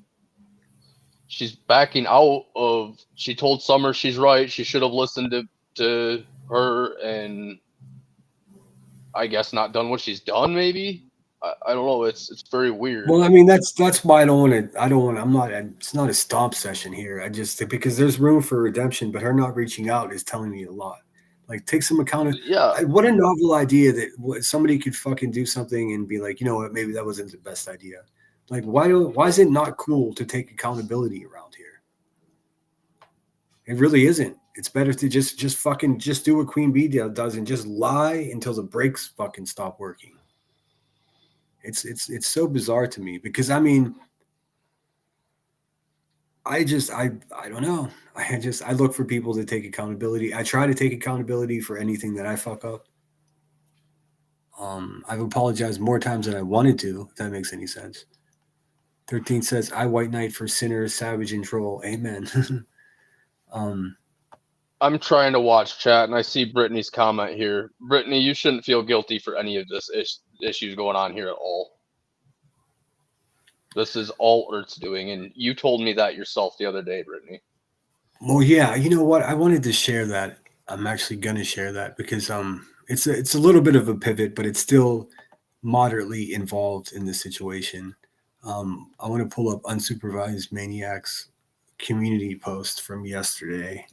she's backing out of. She told Summer she's right. She should have listened to her, and I guess not done what she's done. Maybe I don't know. It's very weird. Well, I mean that's why I don't want to. I don't want. I'm not. It's not a stomp session here. I just because there's room for redemption, but her not reaching out is telling me a lot. Like take some account. Yeah, What a novel idea that somebody could fucking do something and be like, you know what, maybe that wasn't the best idea. Like why is it not cool to take accountability around here? It really isn't. It's better to just fucking just do what Queen Bee does and just lie until the brakes fucking stop working. It's so bizarre to me because I mean I don't know. I look for people to take accountability. I try to take accountability for anything that I fuck up. I've apologized more times than I wanted to, if that makes any sense. 13 says, I white knight for sinners, savage and troll. Amen. um, I'm trying to watch chat, and I see Brittany's comment here. Brittany, you shouldn't feel guilty for any of this issues going on here at all. This is all Earth's doing, and you told me that yourself the other day, Brittany. well, yeah, you know what? I wanted to share that. I'm actually gonna share that because it's a little bit of a pivot, but it's still moderately involved in the situation. I want to pull up unsupervised maniacs community post from yesterday.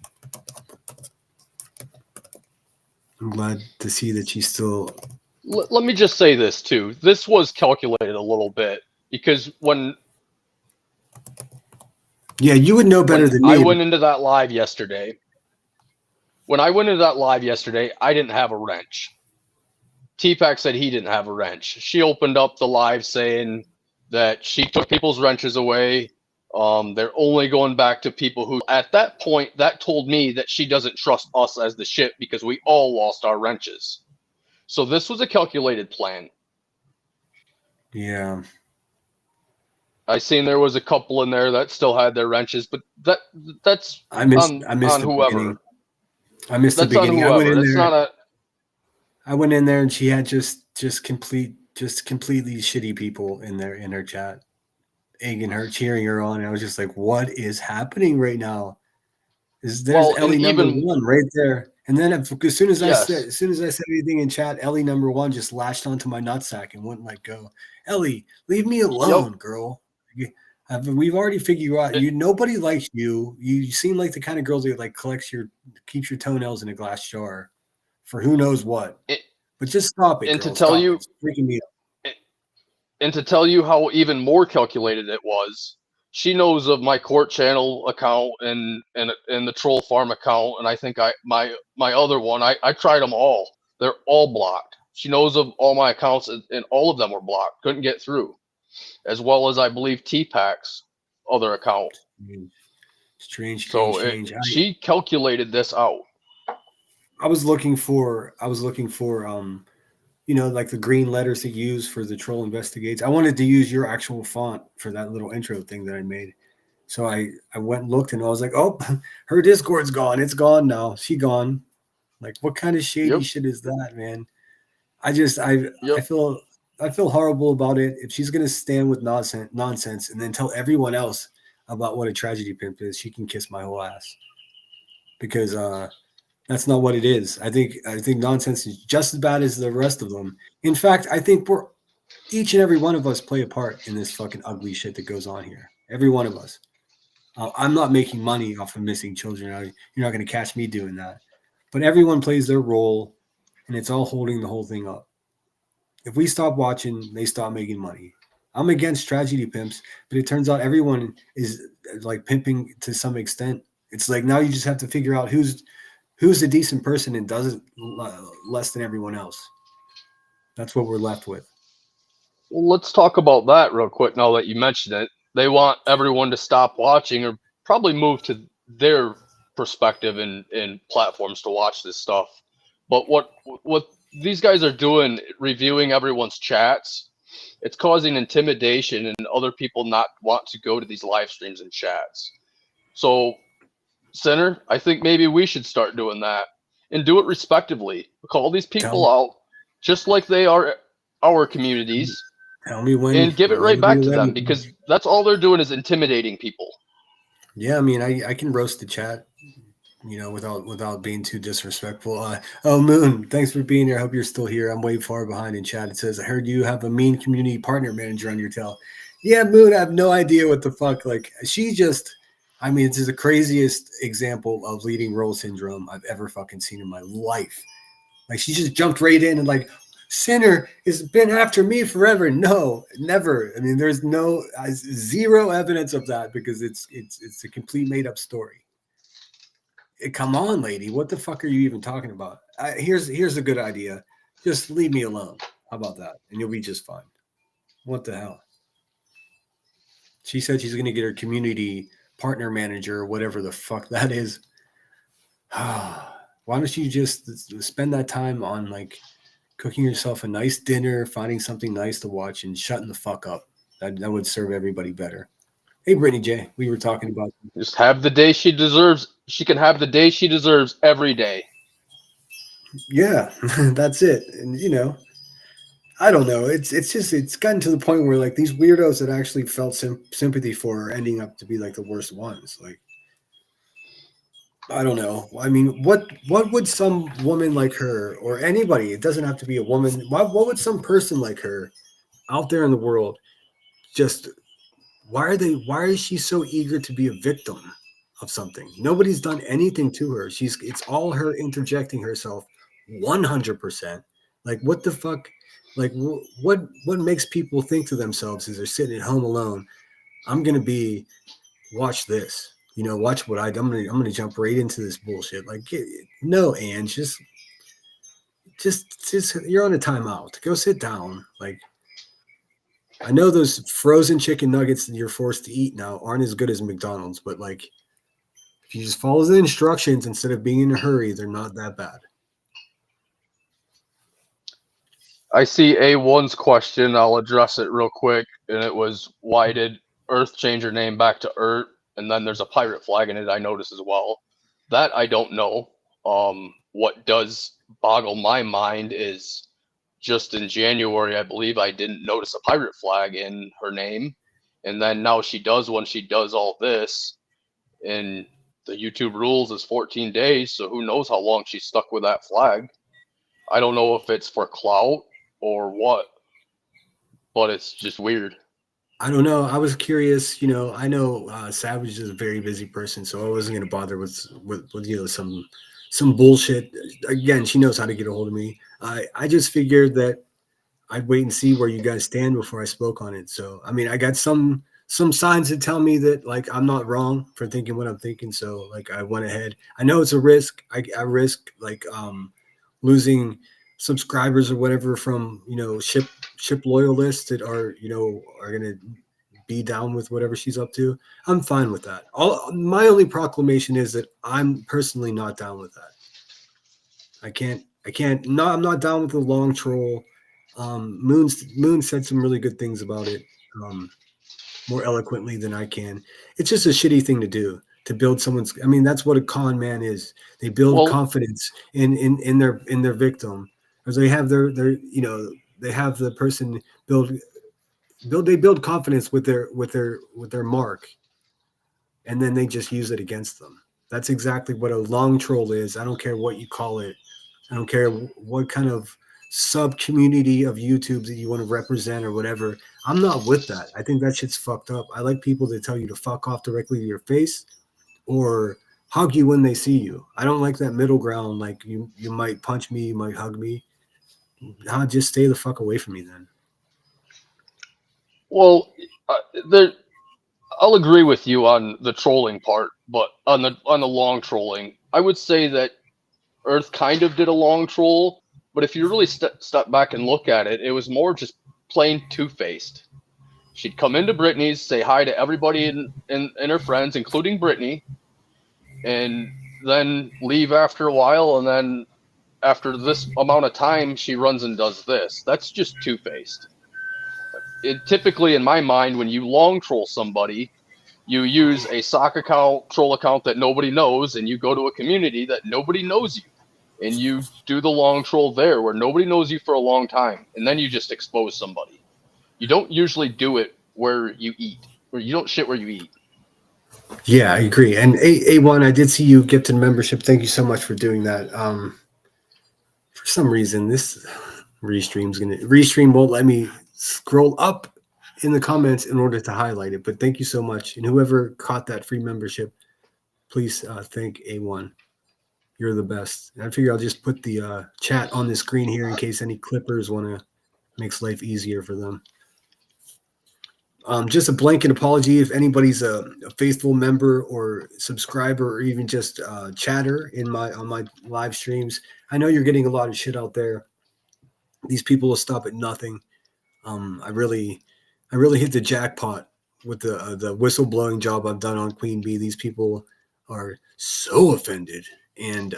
I'm glad to see that she's still. Let me just say this too. This was calculated a little bit because Yeah, you would know better when than I me. went into that live yesterday, I didn't have a wrench. T-Pac said he didn't have a wrench. She opened up the live saying that she took people's wrenches away. They're only going back to people who, at that point, that told me that she doesn't trust us as the ship because we all lost our wrenches. So this was a calculated plan. Yeah, I seen there was a couple in there that still had their wrenches, but that's I missed. on I missed the beginning. whoever. I missed the That's on beginning. I went whoever. in It's there. not a I went in there, and she had just completely shitty people in her chat, egging her, cheering her on. And I was just like, what is happening right now? There's well, and Ellie number even one right there. And then yes, as soon as I said anything in chat, Ellie number one just latched onto my nutsack and wouldn't let go. Ellie, leave me yep. alone, girl. We've already figured out It, nobody likes you. You seem like the kind of girl that like keeps your toenails in a glass jar for who knows what. it, But just stop it, and to girl. tell Stop it. you It's freaking me out. and to tell you how even more calculated it was, she knows of my court channel account and the troll farm account, and I think my other one. I tried them all. They're all blocked. She knows of all my accounts, and all of them were blocked. Couldn't get through, as well as I believe T-Pac's other account. Strange. So she calculated this out. I was looking for like the green letters to use for the troll investigates. I wanted to use your actual font for that little intro thing that I made. So I went and looked and I was like, oh, her Discord's gone. It's gone now. She gone. Like, what kind of shady Yep. shit is that, man? I Yep. feel horrible about it. If she's gonna stand with nonsense and then tell everyone else about what a tragedy pimp is, she can kiss my whole ass. Because that's not what it is. I think nonsense is just as bad as the rest of them. In fact, I think Each and every one of us play a part in this fucking ugly shit that goes on here. Every one of us. I'm not making money off of missing children. You're not going to catch me doing that. But everyone plays their role, and it's all holding the whole thing up. If we stop watching, they stop making money. I'm against tragedy pimps, but it turns out everyone is like pimping to some extent. It's like now you just have to figure out who's a decent person and does it less than everyone else. That's what we're left with. Well, let's talk about that real quick now that you mentioned it. They want everyone to stop watching or probably move to their perspective and platforms to watch this stuff. But what these guys are doing, reviewing everyone's chats, it's causing intimidation and other people not want to go to these live streams and chats. So, Center, I think maybe we should start doing that and do it respectively. Call these people out just like they are our communities Tell me when and give it right back to them ready. because that's all they're doing is intimidating people. Yeah, I mean, I can roast the chat, without being too disrespectful. Oh, Moon, thanks for being here. I hope you're still here. I'm way far behind in chat. It says, I heard you have a mean community partner manager on your tail. Yeah, Moon, I have no idea what the fuck. Like, this is the craziest example of leading role syndrome I've ever fucking seen in my life. Like, she just jumped right in and like, Sinner has been after me forever. No, never. I mean, there's zero evidence of that because it's a complete made up story. Come on, lady. What the fuck are you even talking about? Here's a good idea. Just leave me alone. How about that? And you'll be just fine. What the hell? She said she's going to get her community partner manager or whatever the fuck that is. Why don't you just spend that time on like cooking yourself a nice dinner, finding something nice to watch, and shutting the fuck up? That would serve everybody better. Hey, Brittany J, we were talking about Just have the day she deserves. She can have the day she deserves every day. yeah, that's it. And I don't know. It's gotten to the point where like these weirdos that actually felt sympathy for are ending up to be like the worst ones. Like I don't know. I mean, what would some woman like her or anybody? It doesn't have to be a woman. What would some person like her out there in the world just? Why is she so eager to be a victim of something? Nobody's done anything to her. It's all her interjecting herself 100%. Like what the fuck? Like what makes people think to themselves as they're sitting at home alone, I'm going to watch this. Watch what I'm going to jump right into this bullshit. Like no, Ange, just you're on a timeout. Go sit down. Like I know those frozen chicken nuggets that you're forced to eat now aren't as good as McDonald's, but like if you just follow the instructions instead of being in a hurry, they're not that bad. I see A1's question. I'll address it real quick. And it was, why did Earth change her name back to Earth? And then there's a pirate flag in it, I noticed as well. That I don't know. What does boggle my mind is just in January, I believe I didn't notice a pirate flag in her name. And then now she does when she does all this. And the YouTube rules is 14 days. So who knows how long she's stuck with that flag. I don't know if it's for clout or what, but it's just weird. I don't know. I was curious. I know Savage is a very busy person, so I wasn't going to bother with some bullshit. Again, she knows how to get a hold of me. I just figured that I'd wait and see where you guys stand before I spoke on it. So, I mean, I got some signs that tell me that like I'm not wrong for thinking what I'm thinking. So, like I went ahead. I know it's a risk. I risk like losing subscribers or whatever from ship loyalists that are gonna be down with whatever she's up to. I'm fine with that. My only proclamation is that I'm personally not down with that. I'm not down with the long troll. Moon said some really good things about it, more eloquently than I can. It's just a shitty thing to do, to build someone's. I mean, that's what a con man is. They build confidence in their victim, as they have they have the person they build confidence with their mark, and then they just use it against them. That's exactly what a long troll is. I don't care what you call it. I don't care what kind of sub community of YouTubes that you want to represent or whatever. I'm not with that. I think that shit's fucked up. I like people that tell you to fuck off directly to your face or hug you when they see you. I don't like that middle ground. Like you might punch me, you might hug me. Nah, just stay the fuck away from me then. Well, uh, there, I'll agree with you on the trolling part, but on the long trolling, I would say that Earth kind of did a long troll, but if you really step back and look at it, it was more just plain two-faced. She'd come into Brittany's, say hi to everybody in her friends, including Brittany, and then leave after a while, and then after this amount of time, she runs and does this. That's just two-faced. It typically, in my mind, when you long troll somebody, you use a sock account, troll account that nobody knows, and you go to a community that nobody knows you, and you do the long troll there where nobody knows you for a long time, and then you just expose somebody. You don't usually do it where you eat, or you don't shit where you eat. Yeah, I agree. And A1, I did see you gifted membership. Thank you so much for doing that. For some reason, this restream won't let me scroll up in the comments in order to highlight it. But thank you so much. And whoever caught that free membership, please thank A1. You're the best. And I figure I'll just put the chat on the screen here in case any clippers want to makes life easier for them. Just a blanket apology if anybody's a faithful member or subscriber or even just chatter on my live streams. I know you're getting a lot of shit out there. These people will stop at nothing. I really hit the jackpot with the whistleblowing job I've done on Queen Bee. These people are so offended, and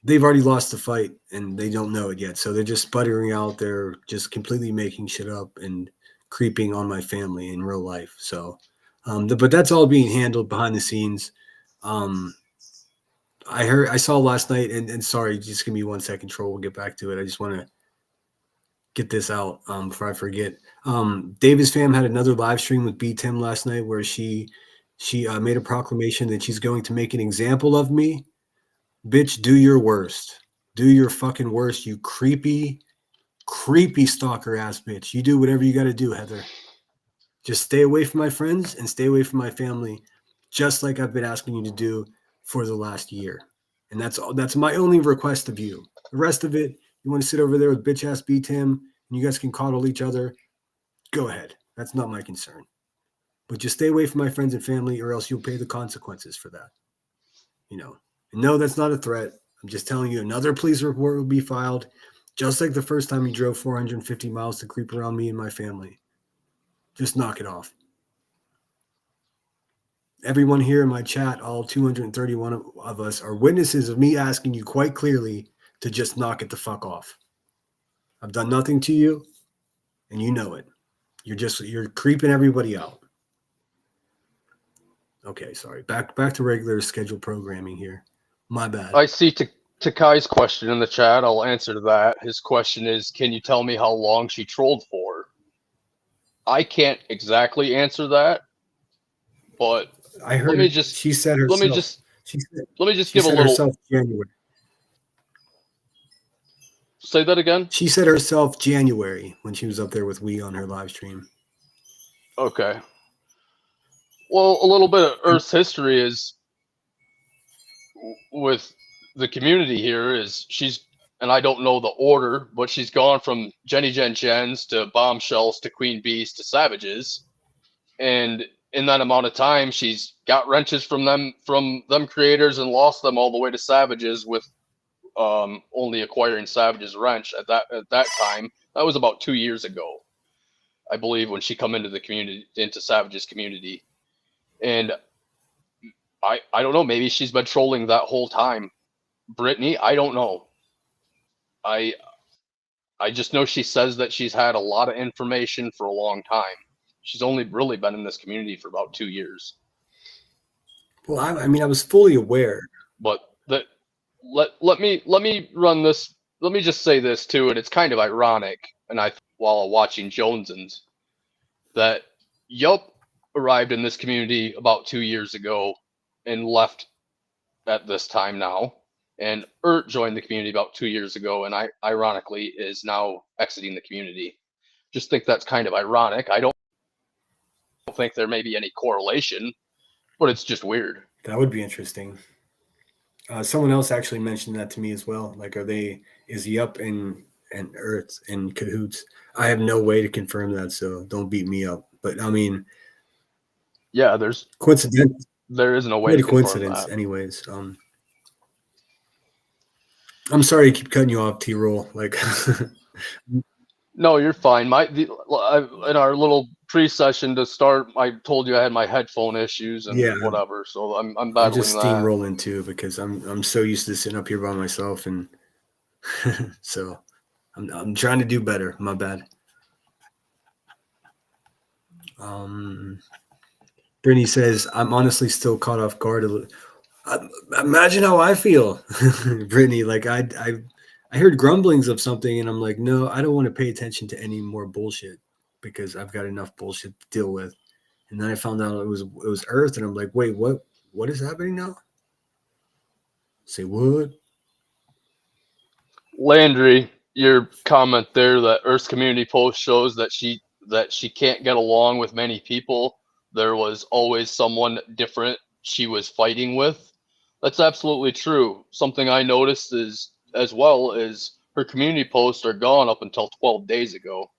they've already lost the fight, and they don't know it yet. So they're just sputtering out there, just completely making shit up and creeping on my family in real life. So, but that's all being handled behind the scenes. I saw last night, and sorry, just give me 1 second, Troll. We'll get back to it. I just want to get this out before I forget. Davis fam had another live stream with B Tim last night where she made a proclamation that she's going to make an example of me. Bitch, do your worst. Do your fucking worst, you creepy stalker ass bitch. You do whatever you got to do, Heather. Just stay away from my friends and stay away from my family, just like I've been asking you to do for the last year. And that's my only request of you. The rest of it, you want to sit over there with bitch ass B Tim and you guys can coddle each other, go ahead. That's not my concern. But just stay away from my friends and family or else you'll pay the consequences for that. You know. And no, that's not a threat. I'm just telling you another police report will be filed, just like the first time you drove 450 miles to creep around me and my family. Just knock it off. Everyone here in my chat, all 231 of us, are witnesses of me asking you quite clearly to just knock it the fuck off. I've done nothing to you, and you know it. You're creeping everybody out. Okay, sorry. Back to regular scheduled programming here. My bad. I see Takai's question in the chat. I'll answer to that. His question is, can you tell me how long she trolled for? I can't exactly answer that, but I heard she said herself. Let me just give a little. Herself January. Say that again. She said herself January when she was up there with we on her live stream. Okay. Well, a little bit of Earth's history is with the community here is she's, and I don't know the order, but she's gone from Jenny Jen Jens to Bombshells to Queen Bees to Savages, and in that amount of time, she's got wrenches from them creators and lost them all the way to Savages with only acquiring Savage's wrench at that time. That was about 2 years ago, I believe, when she come into the community, into Savage's community. And I don't know, maybe she's been trolling that whole time. Brittany, I don't know. I just know she says that she's had a lot of information for a long time. She's only really been in this community for about 2 years. Well, I mean, I was fully aware. But let me run this. Let me just say this too, and it's kind of ironic. And while watching Jonesins, that Yup arrived in this community about 2 years ago and left at this time now. And Ert joined the community about 2 years ago, and ironically is now exiting the community. Just think that's kind of ironic. I don't think there may be any correlation, but it's just weird. That would be interesting. Someone else actually mentioned that to me as well. Like, is Yup and Earth in cahoots? I have no way to confirm that, so don't beat me up. But I mean, Yeah, coincidence. there is no way What to a confirm coincidence, that. anyways. I'm sorry to keep cutting you off, T-Roll. Like, No, you're fine. In our little pre-session to start, I told you I had my headphone issues and yeah, whatever, so I'm I'm battling just that. steamrolling too because I'm so used to sitting up here by myself, and so I'm trying to do better. My bad. Brittany says I'm honestly still caught off guard. Imagine how I feel, Brittany. Like I heard grumblings of something, and I'm like, no, I don't want to pay attention to any more bullshit because I've got enough bullshit to deal with. And then I found out it was Earth, and I'm like, wait, what is happening now? Say what? Landry, your comment there that Earth's community post shows that she can't get along with many people. There was always someone different she was fighting with. That's absolutely true. Something I noticed is as well is her community posts are gone up until 12 days ago.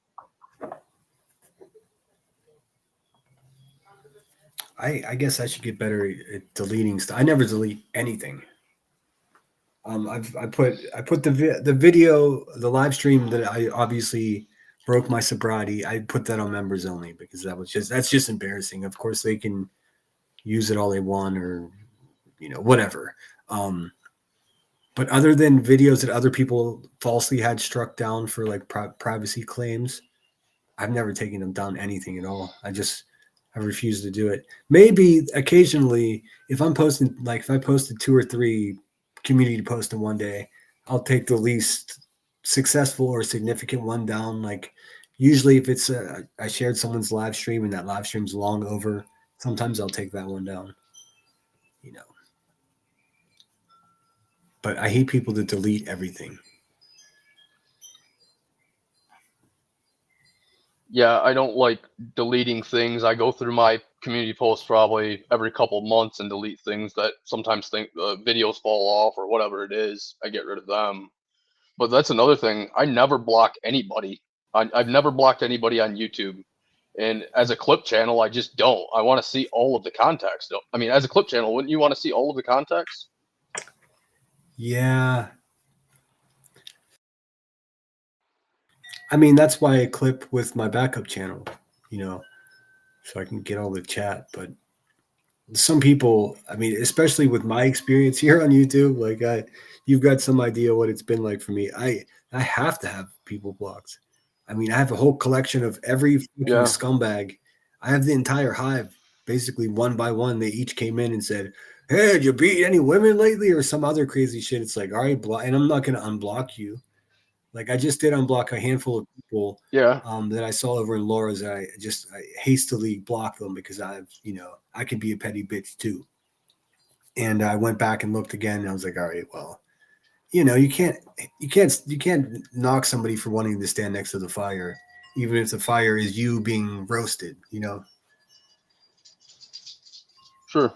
I guess I should get better at deleting stuff. I never delete anything. I put the video, the live stream that I obviously broke my sobriety. I put that on members only because that's just embarrassing. Of course, they can use it all they want, or whatever. But other than videos that other people falsely had struck down for like privacy claims, I've never taken them down anything at all. I refuse to do it. Maybe occasionally, if I'm posting, like if I posted 2 or 3 community posts in one day, I'll take the least successful or significant one down. Like usually, if it's I shared someone's live stream and that live stream's long over, sometimes I'll take that one down. But I hate people that delete everything. Yeah, I don't like deleting things. I go through my community posts probably every couple months and delete things that sometimes think videos fall off or whatever it is. I get rid of them. But that's another thing. I never block anybody. I've never blocked anybody on YouTube. And as a clip channel, I just don't. I want to see all of the context. I mean, as a clip channel, wouldn't you want to see all of the context? Yeah. I mean, that's why I clip with my backup channel, so I can get all the chat. But some people, I mean, especially with my experience here on YouTube, like you've got some idea what it's been like for me. I have to have people blocked. I mean, I have a whole collection of every fucking scumbag. I have the entire hive, basically one by one. They each came in and said, "Hey, did you beat any women lately?" or some other crazy shit. It's like, all right, and I'm not going to unblock you. Like I just did unblock a handful of people that I saw over in Laura's. I hastily blocked them because I could be a petty bitch too. And I went back and looked again and I was like, all right, well, you can't knock somebody for wanting to stand next to the fire, even if the fire is you being roasted, Sure.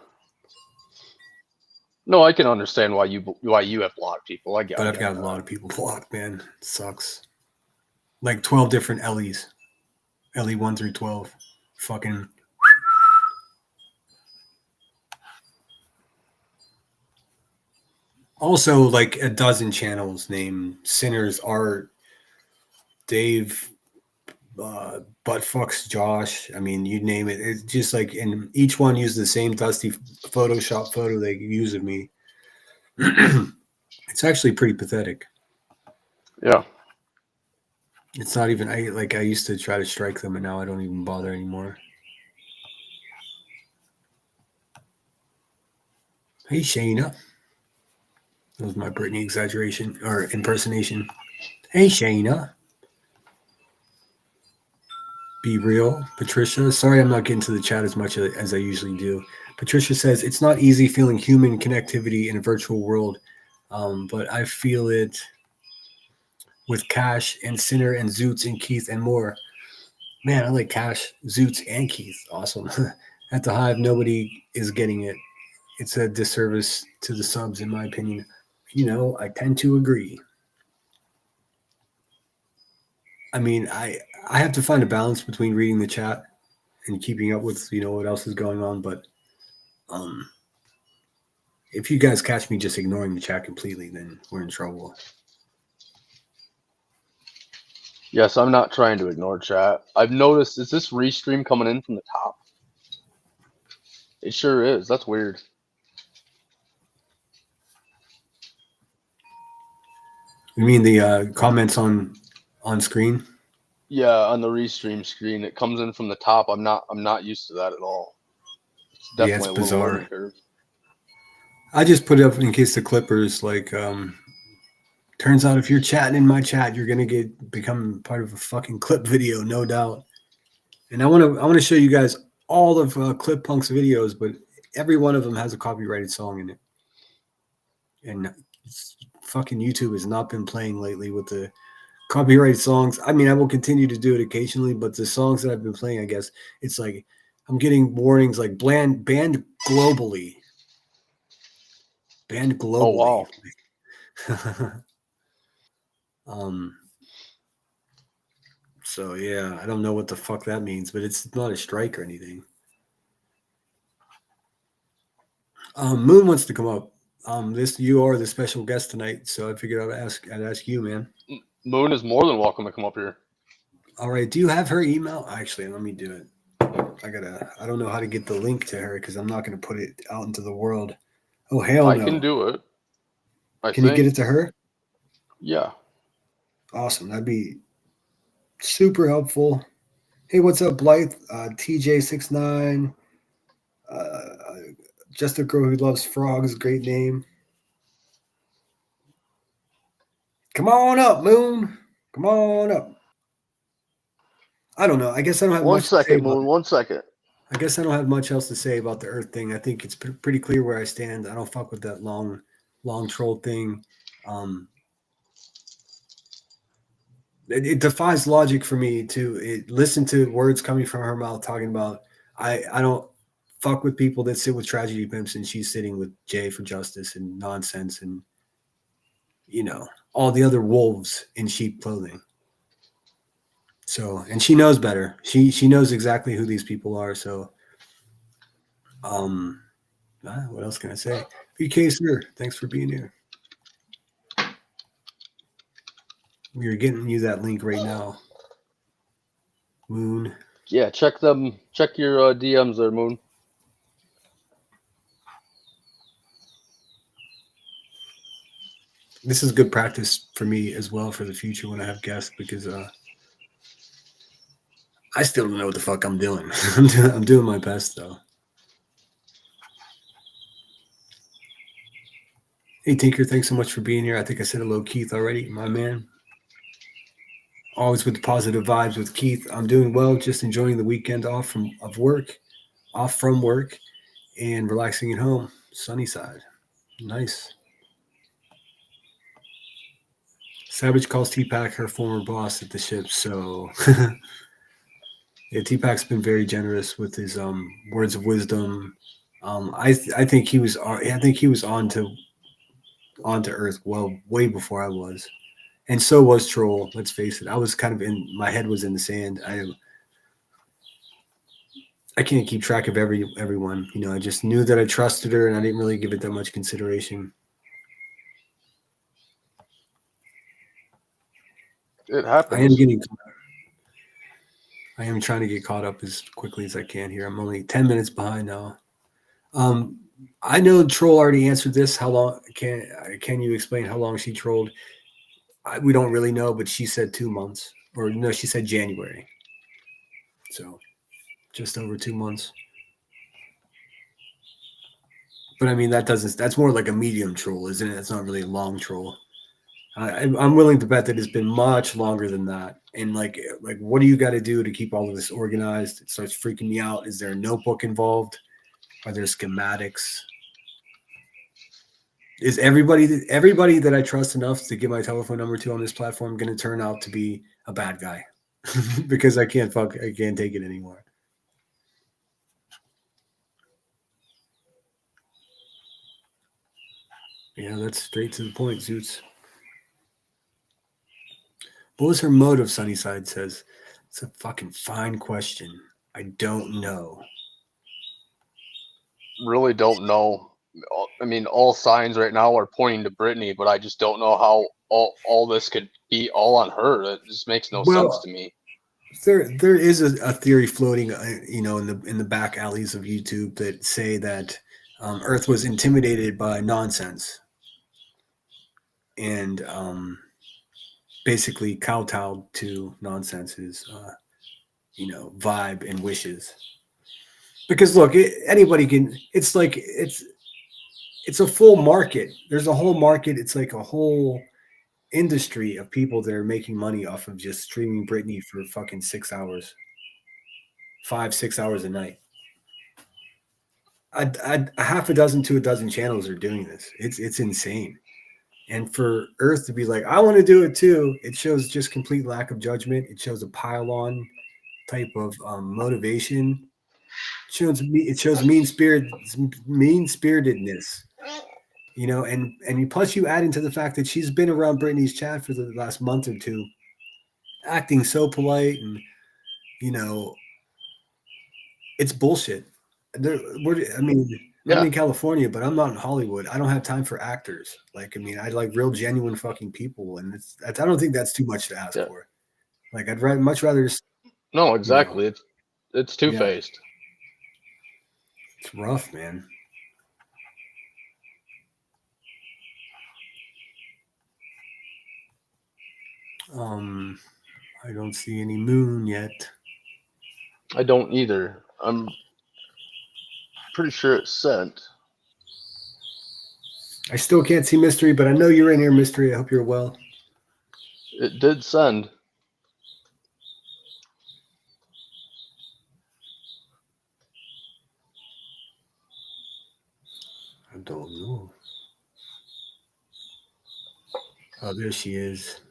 No, I can understand why you have blocked people. But I've got a lot of people blocked, man. It sucks. Like 12 different Ellies. Ellie 1 through 12. Fucking. Also, like a dozen channels named Sinners Art, Dave, Buttfucks Josh. I mean, you name it. It's just like, and each one used the same dusty Photoshop photo they use of me. It's actually pretty pathetic. Yeah. It's not even, I used to try to strike them and now I don't even bother anymore. Hey, Shayna. That was my Britney exaggeration or impersonation. Hey, Shayna. Be real. Patricia. Sorry I'm not getting to the chat as much as I usually do. Patricia says, it's not easy feeling human connectivity in a virtual world. But I feel it with Cash and Sinner and Zoots and Keith and more. Man, I like Cash, Zoots, and Keith. Awesome. At the Hive, nobody is getting it. It's a disservice to the subs, in my opinion. I tend to agree. I mean, I have to find a balance between reading the chat and keeping up with what else is going on. But um, if you guys catch me just ignoring the chat completely, then we're in trouble. Yes, I'm not trying to ignore chat. I've noticed, is this restream coming in from the top? It sure is. That's weird. You mean the comments on screen? Yeah, on the restream screen, it comes in from the top. I'm not used to that at all. It's Yeah, it's definitely a little bizarre. learning curve. I just put it up in case the Clippers turns out if you're chatting in my chat, you're gonna become part of a fucking clip video, no doubt. And I want to show you guys all of Clip Punk's videos, but every one of them has a copyrighted song in it. And fucking YouTube has not been playing lately with the copyrighted songs. I mean, I will continue to do it occasionally, but the songs that I've been playing, I guess it's like I'm getting warnings like banned globally. Banned Oh globally. wow. um so yeah, I don't know what the fuck that means, but it's not a strike or anything. Moon wants to come up. This you are the special guest tonight, so I figured I'd ask you, man. Moon is more than welcome to come up here. All right, do you have her email? Actually, let me do it. I don't know how to get the link to her because I'm not gonna put it out into the world. Oh hell I no. can do it. I Can you get think. it to her? Yeah. Awesome. That'd be super helpful. Hey, what's up, Blythe? TJ69. Just a girl who loves frogs. Great name. Come on up, Moon. Come on up. I don't know. I guess I don't have One much to say second, about Moon. it. 1 second. I guess I don't have much else to say about the Earth thing. I think it's pretty clear where I stand. I don't fuck with that long troll thing. Um, it defies logic for me to listen to words coming from her mouth talking about I don't fuck with people that sit with tragedy pimps and she's sitting with Jay for justice and nonsense and all the other wolves in sheep clothing. So, and she knows better. She knows exactly who these people are. So, um, what else can I say? BK sir, thanks for being here. We are getting you that link right now. Moon. Yeah, check them. Check your DMs there, Moon. This is good practice for me as well for the future when I have guests because I still don't know what the fuck I'm doing. I'm doing my best though. Hey Tinker, thanks so much for being here. I think I said hello, Keith, already, my man. Always with the positive vibes with Keith. I'm doing well, just enjoying the weekend off from work, and relaxing at home. Sunny side, nice. Savage calls T-Pack her former boss at the ship, so yeah, T-Pac's been very generous with his words of wisdom. I think he was on to Earth way before I was, and so was Troll. Let's face it, I was kind of my head was in the sand. I can't keep track of everyone. I just knew that I trusted her, and I didn't really give it that much consideration. It I happens. am trying to get caught up as quickly as I can here. I'm only 10 minutes behind now. I know Troll already answered this. How long can you explain how long she trolled? We don't really know, but she said 2 months, or no, she said January. So just over 2 months. But I mean, that's more like a medium troll, isn't it? It's not really a long troll. I'm willing to bet that it's been much longer than that. And like, what do you got to do to keep all of this organized? It starts freaking me out. Is there a notebook involved? Are there schematics? Is everybody that I trust enough to give my telephone number to on this platform going to turn out to be a bad guy? Because I can't take it anymore. Yeah, that's straight to the point, Zoots. What was her motive? Sunnyside says. It's a fucking fine question. I don't know. Really don't know. I mean, all signs right now are pointing to Brittany, but I just don't know how all this could be all on her. It just makes no sense Well, to me. there is a theory floating, in the back alleys of YouTube that say that Earth was intimidated by nonsense and basically kowtowed to nonsense's vibe and wishes. Because look, anybody can. It's like it's a full market. There's a whole market. It's like a whole industry of people that are making money off of just streaming Britney for fucking 6 hours, 5, 6 hours a night. A half a dozen to a dozen channels are doing this. It's insane. And for Earth to be like, I want to do it too, it shows just complete lack of judgment. It shows a pile on type of motivation. It shows mean spiritedness. And plus you add into the fact that she's been around Britney's chat for the last month or two, acting so polite, and you know it's bullshit. I mean, I'm Yeah, in California, but I'm not in Hollywood. I don't have time for actors. Like, I mean, I like real, genuine fucking people, and I don't think that's too much to ask yeah. for. Like, much rather just, No, you know, exactly. It's two yeah, faced. it's rough, man. Um, I don't see any moon yet. I don't either. I'm pretty sure it's sent. I still can't see Mystery, but I know you're in here, Mystery. I hope you're well. It did send. I don't know. Oh, there she is.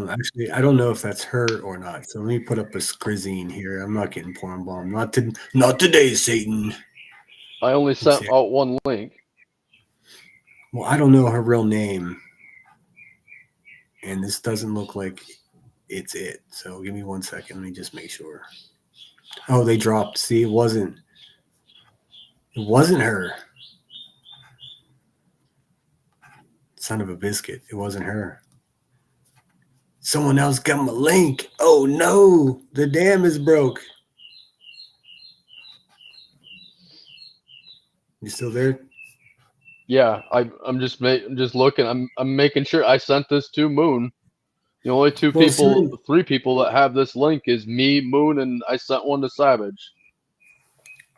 Actually, I don't know if that's her or not. So let me put up a scrizine here. I'm not getting porn bomb. Not today, Satan. I only Let's sent see. out one link. Well, I don't know her real name, and this doesn't look like it's it. So give me 1 second. Let me just make sure. Oh, they dropped. See, it wasn't. It wasn't her. Son of a biscuit. It wasn't her. Someone else got my link. Oh no, the dam is broke. You still there? Yeah, I'm just looking. I'm making sure I sent this to Moon. The only Well, soon. three people that have this link is me, Moon, and I sent one to Savage.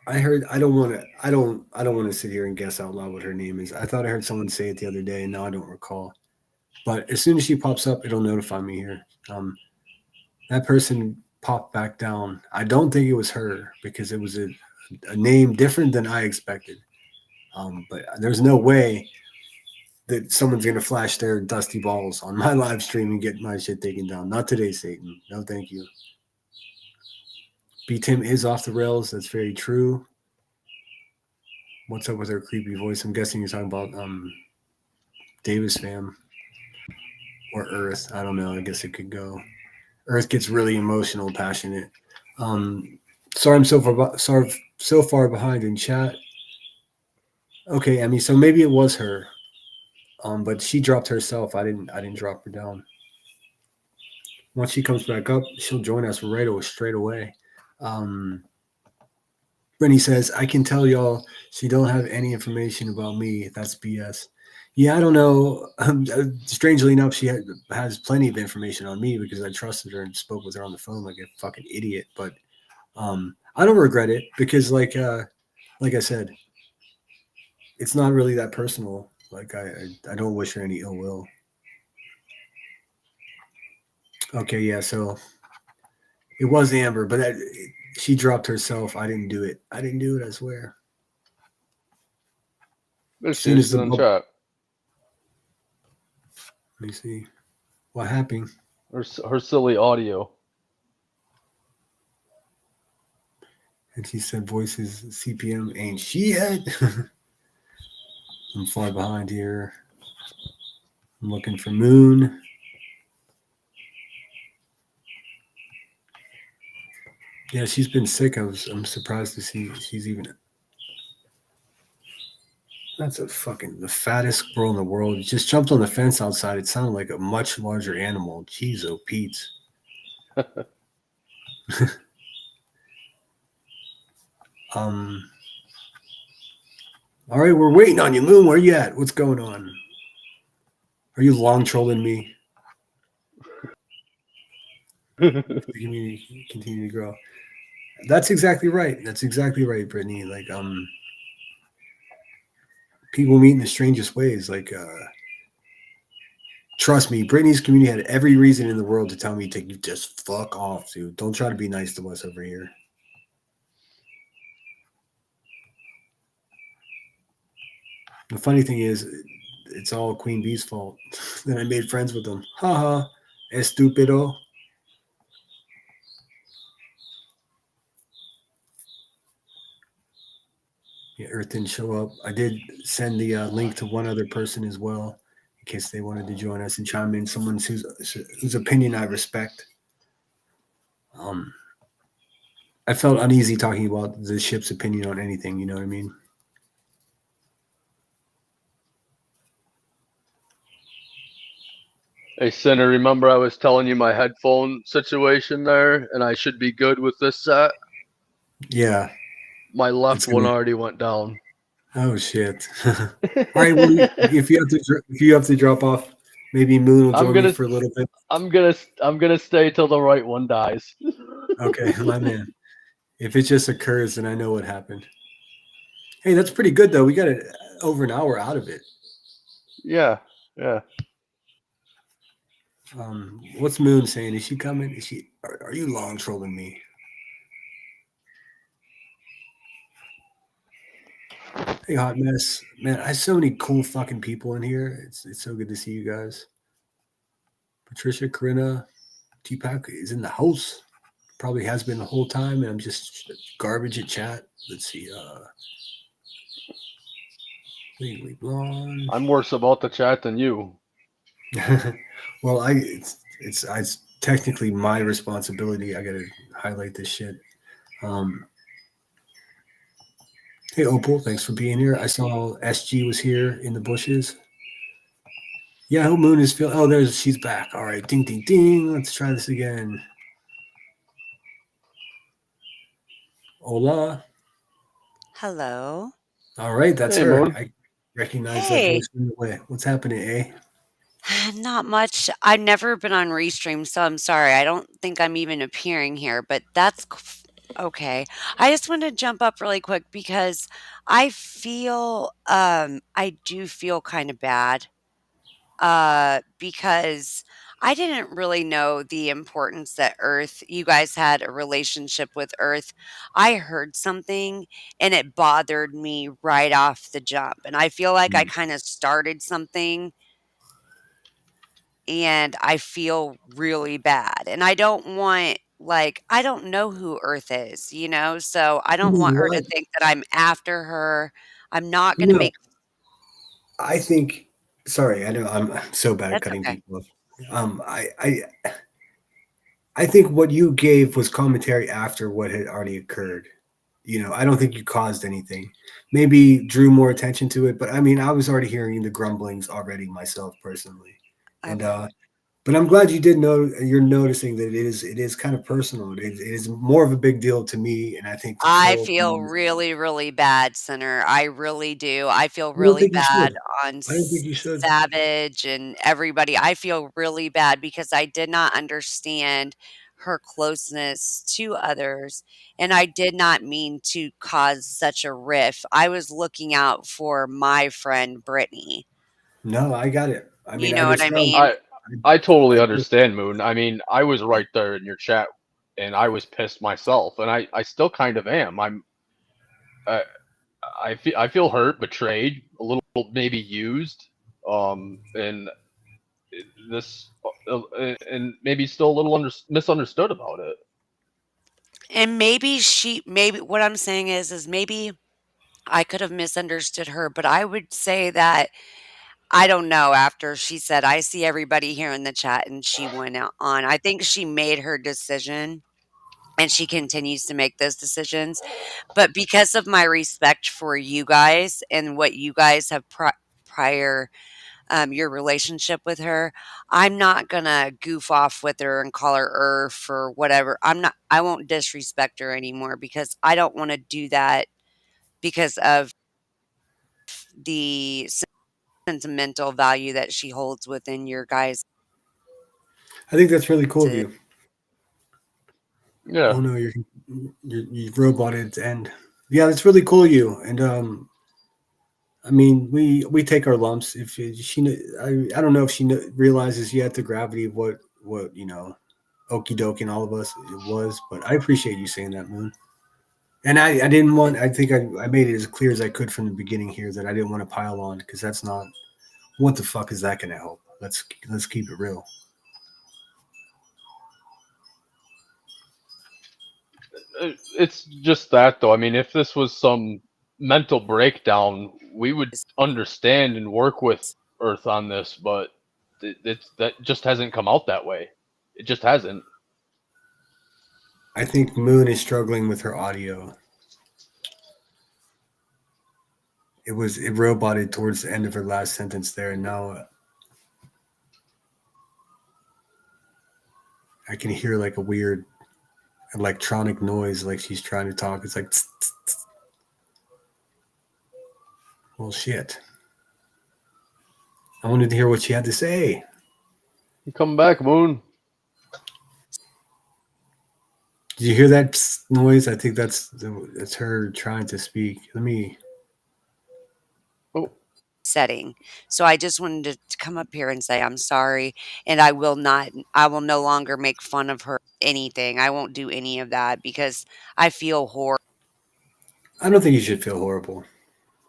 I heard. I don't want to. I don't want to sit here and guess out loud what her name is. I thought I heard someone say it the other day, and now I don't recall. But as soon as she pops up, it'll notify me here. That person popped back down. I don't think it was her because it was a name different than I expected. But there's no way that someone's gonna flash their dusty balls on my live stream and get my shit taken down. Not today, Satan. No, thank you. B Tim is off the rails. That's very true. What's up with her creepy voice? I'm guessing you're talking about Davis fam or Earth. I don't know. I guess it could go. Earth gets really emotional, passionate. Sorry, I'm so far behind in chat. Okay, Emmy. So maybe it was her. But she dropped herself. I didn't drop her down. Once she comes back up, she'll join us straight away. Um, Brittany says, I can tell y'all she don't have any information about me. That's BS. Yeah, I don't know. Strangely enough, she has plenty of information on me because I trusted her and spoke with her on the phone like a fucking idiot. But I don't regret it because, like I said, it's not really that personal. Like I don't wish her any ill will. Okay, yeah. So it was Amber, but she dropped herself. I didn't do it. I didn't do it. I swear. There As she soon is. as She's the in bubble, chat. let me see what happened. Her silly audio. And she said, "Voices CPM ain't shit." I'm far behind here. I'm looking for Moon. Yeah, she's been sick. I'm surprised to see she's even. That's a fucking the fattest squirrel in the world. It just jumped on the fence outside. It sounded like a much larger animal. Jeez, oh Pete. Um. All right, we're waiting on you, Moon. Where you at? What's going on? Are you long trolling me? The community continue to grow. That's exactly right. That's exactly right, Brittany. Like, people meet in the strangest ways. Like, trust me, Brittany's community had every reason in the world to tell me to just fuck off, dude. Don't try to be nice to us over here. The funny thing is, it's all Queen Bee's fault. Then I made friends with them. Haha, estupido. Yeah, Earth didn't show up. I did send the link to one other person as well, in case they wanted to join us and chime in. Someone whose opinion I respect. Um, I felt uneasy talking about the ship's opinion on anything. You know what I mean? Hey, Sinner, remember I was telling you my headphone situation there, and I should be good with this set? Yeah, My it's left one gonna. already went down. Oh shit! All right. Well, if you have to drop off, maybe Moon will I'm join me gonna for a little bit. I'm gonna stay till the right one dies. Okay, my man. If it just occurs, then I know what happened. Hey, that's pretty good though. We got it over an hour out of it. Yeah, yeah. What's Moon saying? Is she coming? Is she? Are you long trolling me? Hey, hot mess, man. I have so many cool fucking people in here. It's so good to see you guys. Patricia, Corinna, T-Pac is in the house. Probably has been the whole time, and I'm just garbage at chat. Let's see. Legally blonde. I'm worse about the chat than you. Well, it's technically my responsibility. I gotta highlight this shit. Um, hey Opal, thanks for being here. I saw SG was here in the bushes. Yahoo Moon is feel. Oh, there's she's back. All right, ding ding ding. Let's try this again. Hola. Hello. All right, that's Hey, her. Moon. I recognize that Hey. voice from the way. What's happening, eh? Not much. I've never been on Restream, so I'm sorry. I don't think I'm even appearing here, but okay. I just wanted to jump up really quick because I do feel kind of bad because I didn't really know the importance that Earth, you guys had a relationship with Earth. I heard something and it bothered me right off the jump. And I feel like I Mm. kind of started something and I feel really bad. And I don't want, like, I don't know who Earth is, so I don't want her to What? think that I'm after her. I'm not going to No, make I think. Sorry, I know I'm so bad at that's cutting okay. people off. Um, I, I I think what you gave was commentary after what had already occurred. I don't think you caused anything. Maybe drew more attention to it, but I mean, I was already hearing the grumblings already myself personally, and Okay. but I'm glad you did know. You're noticing that it is kind of personal. It is more of a big deal to me, and I think the I troll feel community. really, really bad, Sinner. I really do. I feel I don't really think you bad should. on I don't think you should. Savage and everybody. I feel really bad because I did not understand her closeness to others, and I did not mean to cause such a riff. I was looking out for my friend Brittany. No, I got it. I mean, You I know what I respect. mean? I I, totally I understand, Moon. I mean, I was right there in your chat, and I was pissed myself, and I still kind of am. Uh, I feel hurt, betrayed, a little maybe used, and this and maybe still a little misunderstood about it. And maybe what I'm saying is maybe I could have misunderstood her, but I would say that I don't know after she said, "I see everybody here in the chat," and she went out on. I think she made her decision and she continues to make those decisions. But because of my respect for you guys and what you guys have prior your relationship with her, I'm not gonna goof off with her and call her Earth or whatever. I won't disrespect her anymore because I don't want to do that because of the sentimental value that she holds within your guys' I think that's really cool of you. Yeah. Oh no, you roboted its end. Yeah, that's really cool of you. And I mean, we take our lumps. If she, I don't know if she realizes yet the gravity of what okie dokie and all of us it was. But I appreciate you saying that, Moon. And I didn't want. I think I made it as clear as I could from the beginning here that I didn't want to pile on because that's not. What the fuck is that going to help? Let's keep it real. It's just that though. I mean, if this was some mental breakdown, we would understand and work with Earth on this, but it's that just hasn't come out that way. It just hasn't. I think Moon is struggling with her audio. It roboted towards the end of her last sentence there, and now I can hear like a weird electronic noise, like she's trying to talk. It's like, tss, tss, tss. Well, shit. I wanted to hear what she had to say. Come back, Moon. Did you hear that noise? I think that's her trying to speak. Let me. Oh, setting. So I just wanted to come up here and say I'm sorry, and I will no longer make fun of her anything. I won't do any of that because I feel horrible. I don't think you should feel horrible.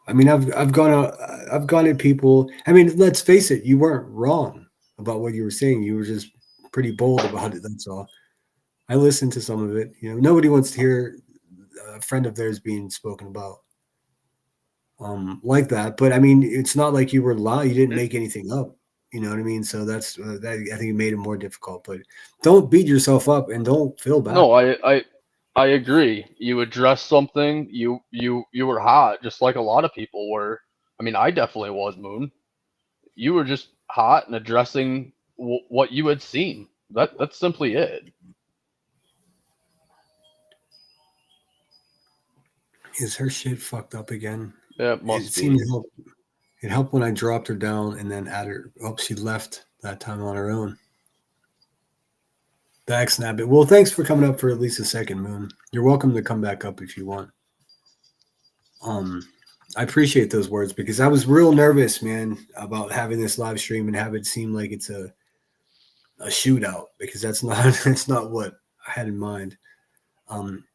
I mean, I've gone at people. I mean, let's face it. You weren't wrong about what you were saying. You were just pretty bold about it. That's all. I listened to some of it. Nobody wants to hear a friend of theirs being spoken about like that. But I mean, it's not like you were lying. You didn't make anything up. You know what I mean? So that's that. I think it made it more difficult. But don't beat yourself up and don't feel bad. no, I agree. You addressed something. You were hot, just like a lot of people were. I mean, I definitely was, Moon. You were just hot and addressing what you had seen. That's simply it. Is her shit fucked up again? Yeah, it It must seemed be. to help. It helped when I dropped her down and then added her. Oh, she left that time on her own. Back snap it. Well, thanks for coming up for at least a second, Moon. You're welcome to come back up if you want. Um, I appreciate those words because I was real nervous, man, about having this live stream and have it seem like it's a shootout because that's not that's not what I had in mind, um,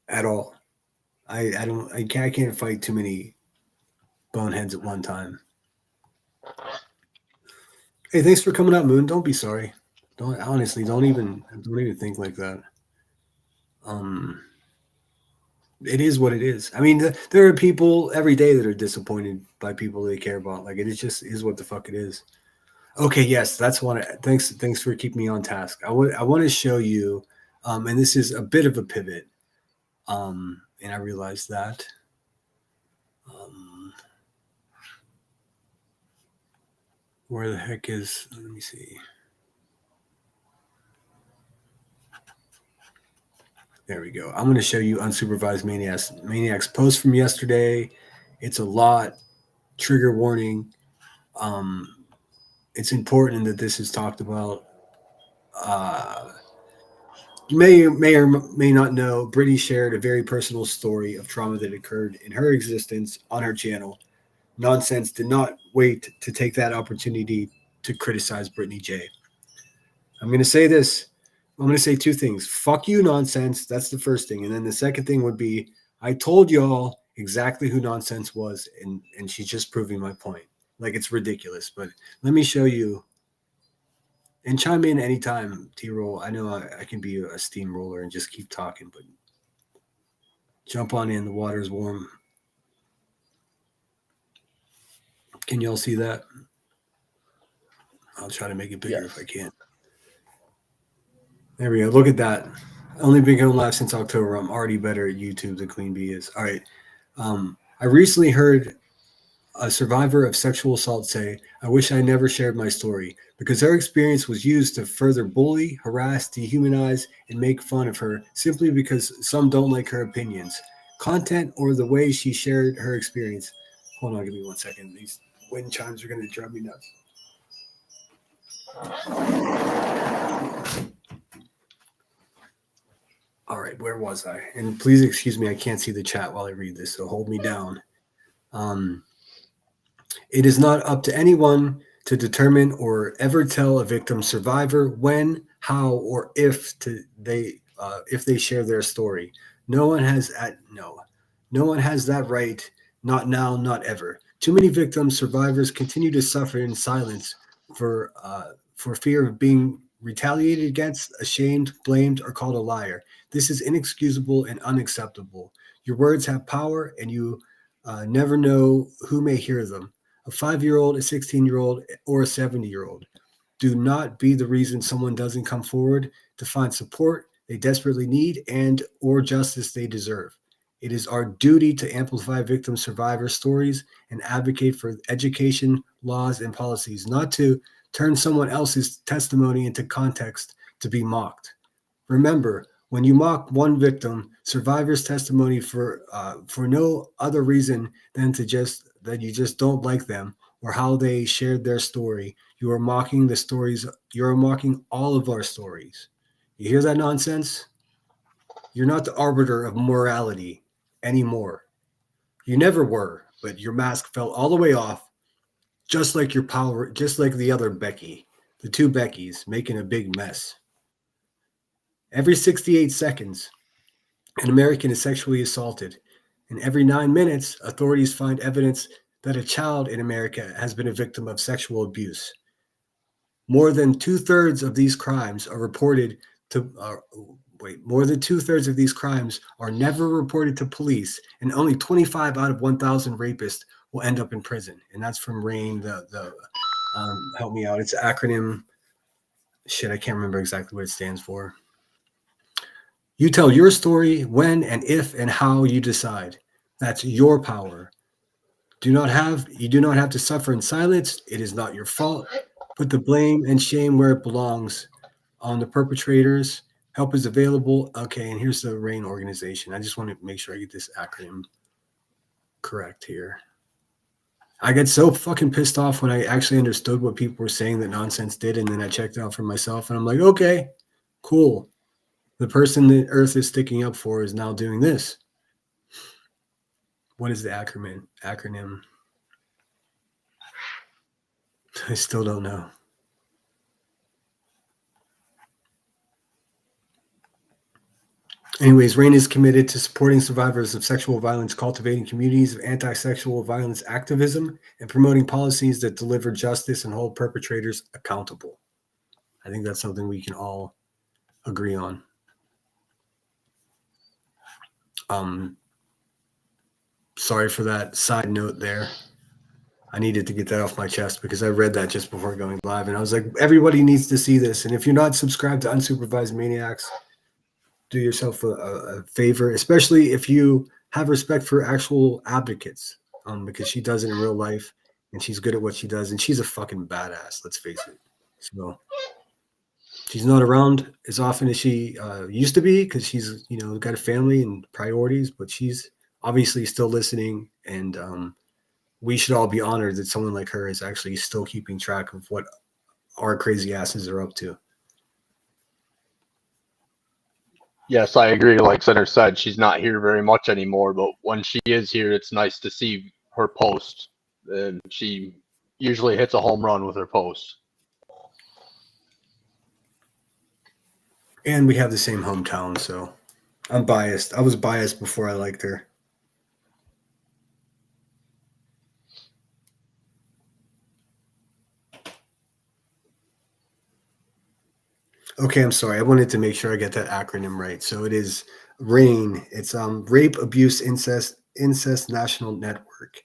at all. I don't I can't fight too many boneheads at one time. Hey, thanks for coming up, Moon. Don't be sorry. Don't honestly don't even think like that. Um, it is what it is. I mean, there are people every day that are disappointed by people they care about. Like it is just is what the fuck it is. Okay, yes, that's one. Thanks for keeping me on task. I want to show you, and this is a bit of a pivot. And I realized that. Um, where the heck is? Let me see. There we go. I'm going to show you unsupervised maniacs post from yesterday. It's a lot. Trigger warning. Um, it's important that this is talked about. You may or may not know, Brittany shared a very personal story of trauma that occurred in her existence on her channel. Nonsense did not wait to take that opportunity to criticize Brittany J. I'm going to say this. I'm going to say two things. Fuck you, nonsense. That's the first thing. And then the second thing would be, I told y'all exactly who Nonsense was, and she's just proving my point. Like, it's ridiculous, but let me show you. And chime in anytime, T-Roll. I know I can be a steamroller and just keep talking, but jump on in. The water's warm. Can y'all see that? I'll try to make it bigger if I can. There we go. Look at that. Only been going live since October. I'm already better at YouTube than Queen Bee is. All right. I recently heard a survivor of sexual assault say, "I wish I never shared my story because her experience was used to further bully, harass, dehumanize, and make fun of her simply because some don't like her opinions, content, or the way she shared her experience." Hold on, give me 1 second. These wind chimes are going to drive me nuts. All right, where was I? And please excuse me, I can't see the chat while I read this, so hold me down. It is not up to anyone to determine or ever tell a victim survivor when, how, or if they share their story. No one has that right. Not now, not ever. Too many victims, survivors continue to suffer in silence for fear of being retaliated against, ashamed, blamed, or called a liar. This is inexcusable and unacceptable. Your words have power, and you never know who may hear them. A 5-year-old, a 16-year-old, or a 70-year-old. Do not be the reason someone doesn't come forward to find support they desperately need and or justice they deserve. It is our duty to amplify victim survivor stories and advocate for education, laws, and policies, not to turn someone else's testimony into context to be mocked. Remember, when you mock one victim, survivor's testimony for no other reason than that you just don't like them or how they shared their story, you are mocking the stories. You are mocking all of our stories. You hear that nonsense? You're not the arbiter of morality anymore. You never were, but your mask fell all the way off, just like your power, just like the other Becky, the two Beckys making a big mess. Every 68 seconds, an American is sexually assaulted. And every 9 minutes, authorities find evidence that a child in America has been a victim of sexual abuse. More than 2/3 of these crimes are reported to more than 2/3 of these crimes are never reported to police, and only 25 out of 1,000 rapists will end up in prison. And that's from RAIN. Help me out. It's an acronym. Shit, I can't remember exactly what it stands for. You tell your story when and if and how you decide. That's your power. You do not have to suffer in silence. It is not your fault. Put the blame and shame where it belongs on the perpetrators. Help is available. Okay, and here's the RAIN organization. I just want to make sure I get this acronym correct here. I get so fucking pissed off when I actually understood what people were saying that Nonsense did, and then I checked it out for myself, and I'm like, okay, cool. The person that Earth is sticking up for is now doing this. What is the acronym? I still don't know. Anyways, RAIN is committed to supporting survivors of sexual violence, cultivating communities of anti-sexual violence activism, and promoting policies that deliver justice and hold perpetrators accountable. I think that's something we can all agree on. Sorry for that side note there. I needed to get that off my chest because I read that just before going live, and I was like, everybody needs to see this. And if you're not subscribed to Unsupervised Maniacs, do yourself a favor, especially if you have respect for actual advocates, because she does it in real life, and she's good at what she does, and she's a fucking badass. Let's face it. So she's not around as often as she used to be because she's got a family and priorities, but she's obviously still listening, and we should all be honored that someone like her is actually still keeping track of what our crazy asses are up to. Yes, I agree. Like Center said, she's not here very much anymore, but when she is here, it's nice to see her post. And she usually hits a home run with her posts. And we have the same hometown, so I'm biased. I was biased before I liked her. Okay, I'm sorry. I wanted to make sure I get that acronym right. So it is RAIN. It's Rape, Abuse, Incest National Network.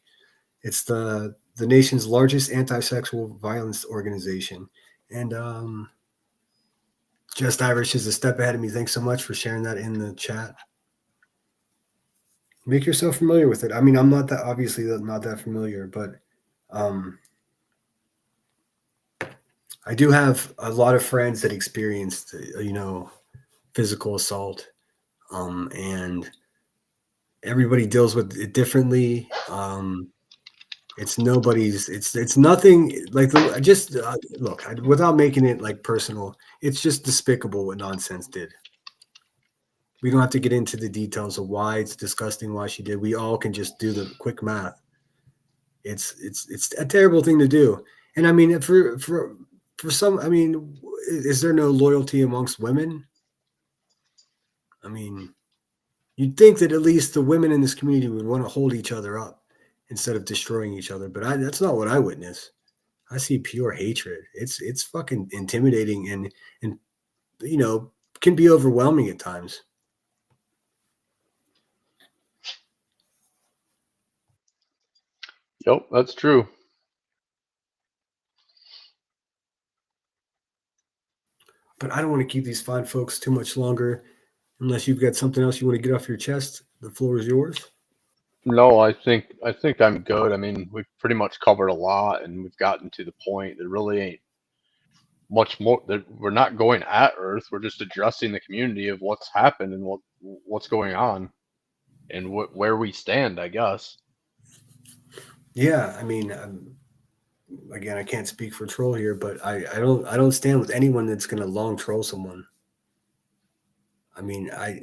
It's the nation's largest anti-sexual violence organization. And Just Irish is a step ahead of me. Thanks so much for sharing that in the chat. Make yourself familiar with it. I mean, I'm not that obviously not that familiar, but um, I do have a lot of friends that experienced, physical assault, and everybody deals with it differently. It's nobody's. It's nothing like just look without making it like personal. It's just despicable what nonsense did. We don't have to get into the details of why it's disgusting, why she did. We all can just do the quick math. It's a terrible thing to do. And I mean, for some, I mean, is there no loyalty amongst women? I mean, you'd think that at least the women in this community would want to hold each other up instead of destroying each other. But that's not what I witness. I see pure hatred. It's fucking intimidating and you know can be overwhelming at times. Yep, that's true. But I don't want to keep these fine folks too much longer unless you've got something else you want to get off your chest. The floor is yours. No, I think I'm good. I mean, we've pretty much covered a lot, and we've gotten to the point. There really ain't much more. We're not going at Earth. We're just addressing the community of what's happened and what's going on, and where we stand, I guess. Yeah, I mean, again, I can't speak for troll here, but I don't stand with anyone that's going to long troll someone. I mean, I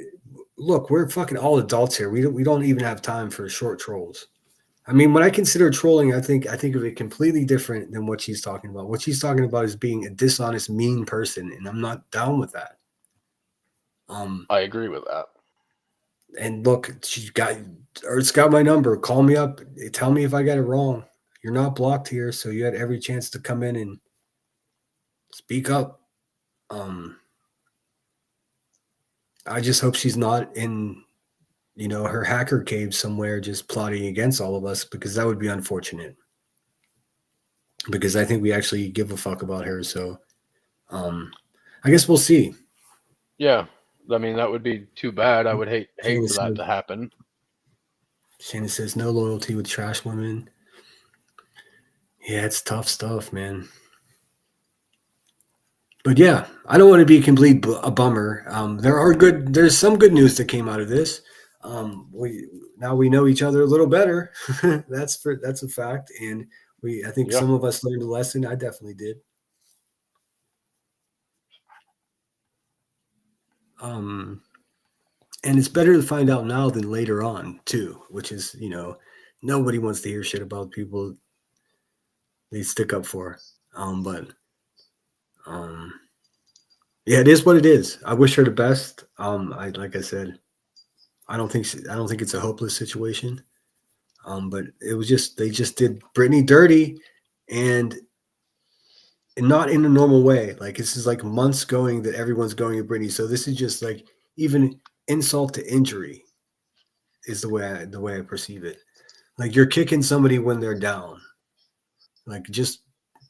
look, we're fucking all adults here. We don't even have time for short trolls. I mean, when I consider trolling, I think of it completely different than what she's talking about. What she's talking about is being a dishonest, mean person, and I'm not down with that. I agree with that. And look, Earth's got my number. Call me up. Tell me if I got it wrong. You're not blocked here, so you had every chance to come in and speak up. Um, I just hope she's not in, her hacker cave somewhere, just plotting against all of us, because that would be unfortunate. Because I think we actually give a fuck about her. So, um, I guess we'll see. Yeah, I mean that would be too bad. I would hate Shana for that says, to happen. Shana says no loyalty with trash women. Yeah, it's tough stuff, man. But yeah, I don't want to be a bummer. There's some good news that came out of this. We know each other a little better. That's a fact, and I think Yeah, some of us learned a lesson. I definitely did. Um, and it's better to find out now than later on too. Which is, nobody wants to hear shit about people they stick up for. But um, yeah, it is what it is. I wish her the best. I like I said, I don't think it's a hopeless situation. But it was just they just did Britney dirty, and not in a normal way. Like this is like months going that everyone's going at Britney. So this is just like even insult to injury is the way I perceive it. Like you're kicking somebody when they're down. Like just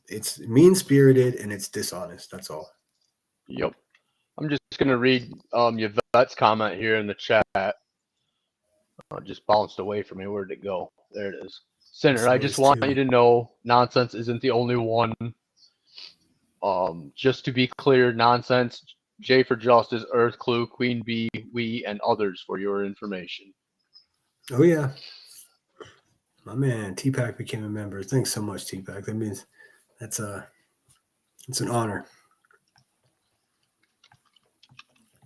it's mean spirited and it's dishonest. That's all. yep. I'm just gonna read Yvette's comment here in the chat. Just bounced away from me. Where did it go? There it is. Sinner, I So just is want too. you to know nonsense isn't the only one. Just to be clear, nonsense, J for Justice, Earth, Clue, Queen Bee, we, and others for your information. Oh yeah, my man T Pack became a member. Thanks so much, T Pack. That means that's a it's an honor.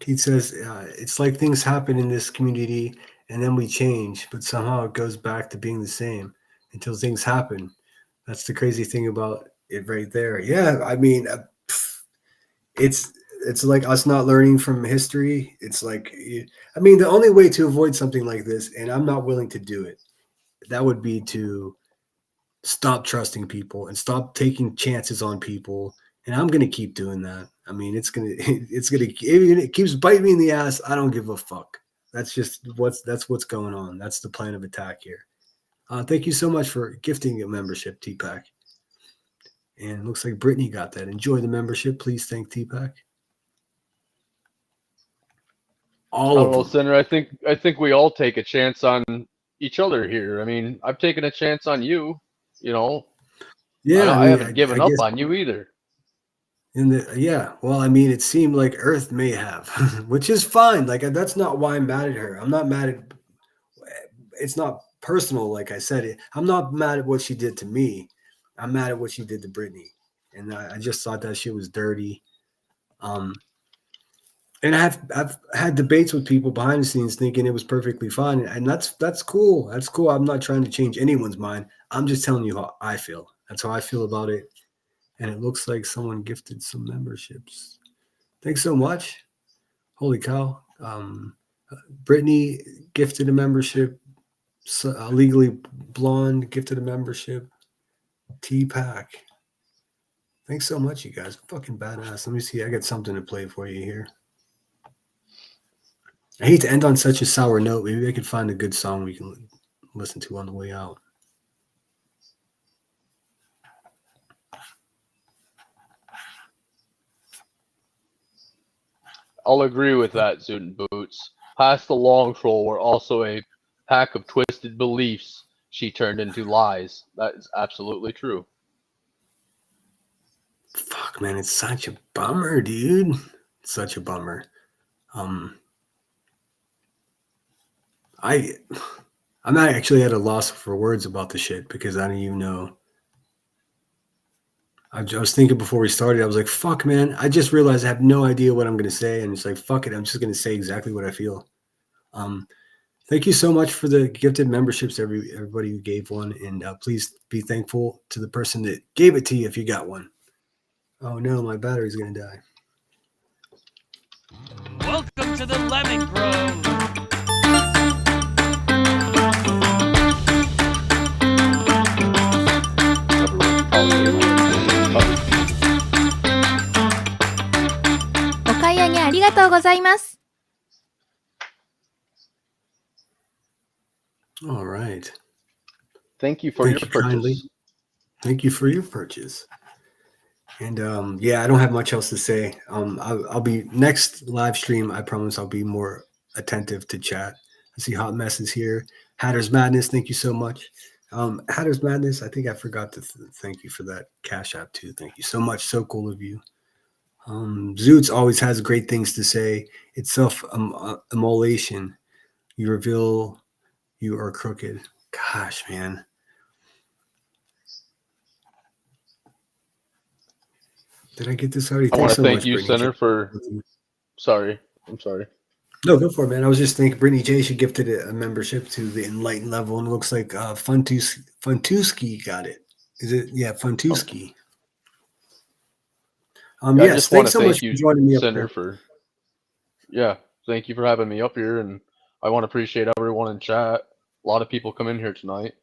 Keith says it's like things happen in this community and then we change, but somehow it goes back to being the same until things happen. That's the crazy thing about it right there. Yeah, I mean, it's it's like us not learning from history. It's like, I mean, the only way to avoid something like this, and I'm not willing to do it, that would be to stop trusting people and stop taking chances on people. And I'm going to keep doing that. I mean, even it keeps biting me in the ass. I don't give a fuck. That's just what's going on. That's the plan of attack here. Thank you so much for gifting a membership, T-Pack. And it looks like Brittany got that. Enjoy the membership. Please thank T-Pack. I All don't of know, them. Senator. I think we all take a chance on each other here. I mean, I've taken a chance on you. You know, Yeah, I I mean, haven't given I up guess on you either. well, I mean, it seemed like Earth may have, which is fine. Like that's not why I'm mad at her. I'm not mad at. It's not personal, like I said. I'm not mad at what she did to me. I'm mad at what she did to Brittany, and I just thought that shit was dirty. And I've had debates with people behind the scenes thinking it was perfectly fine, and that's cool. That's cool. I'm not trying to change anyone's mind. I'm just telling you how I feel. That's how I feel about it. And it looks like someone gifted some memberships. Thanks so much. Holy cow. Brittany gifted a membership. Legally Blonde gifted a membership. T-Pack. Thanks so much, you guys. Fucking badass. Let me see. I got something to play for you here. I hate to end on such a sour note. Maybe I could find a good song we can listen to on the way out. I'll agree with that, Student Boots. Past the long troll were also a pack of twisted beliefs she turned into lies. That is absolutely true. Fuck, man, it's such a bummer, dude. It's such a bummer. I'm not actually at a loss for words about the shit because I don't even know. I was thinking before we started, I was like, fuck, man, I just realized I have no idea what I'm going to say. And it's like, fuck it, I'm just going to say exactly what I feel. Thank you so much for the gifted memberships, everybody who gave one. And please be thankful to the person that gave it to you if you got one. Oh, no, my battery's going to die. Welcome to the Lemon Grove. All right. Thank you for your purchase. Kindly. Thank you for your purchase. And yeah, I don't have much else to say. I'll be next live stream. I promise I'll be more attentive to chat. I see Hot Mess is here. Hatter's Madness, thank you so much. Hatter's Madness, I think I forgot to thank you for that Cash App too. Thank you so much. So cool of you. Zoots always has great things to say. It's self-immolation. You reveal you are crooked. Gosh, man. Did I get this already? I want Thanks to so thank much, you, Brittany. Senator, for. Sorry, I'm sorry. No, go for it, man. I was just thinking Brittany J. She gifted a membership to the Enlightened level, and it looks like Funtuski got it. Is it? Yeah, Funtuski. I Yes. just want Thanks to so much thank you, for joining me up Senator, here. for. Yeah, thank you for having me up here, and I want to appreciate everyone in chat. A lot of people come in here tonight.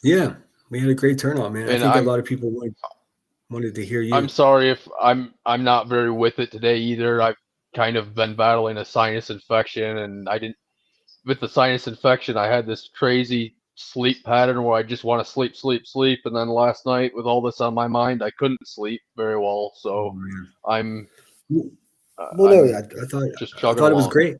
Yeah, we had a great turnout, man. And I think a lot of people wanted to hear you. I'm sorry if I'm not very with it today either. I've kind of been battling a sinus infection, and I didn't. With the sinus infection, I had this crazy sleep pattern where I just want to sleep, sleep, sleep, and then last night with all this on my mind, I couldn't sleep very well. So I'm. Well, no, I thought just chugging it was along. great.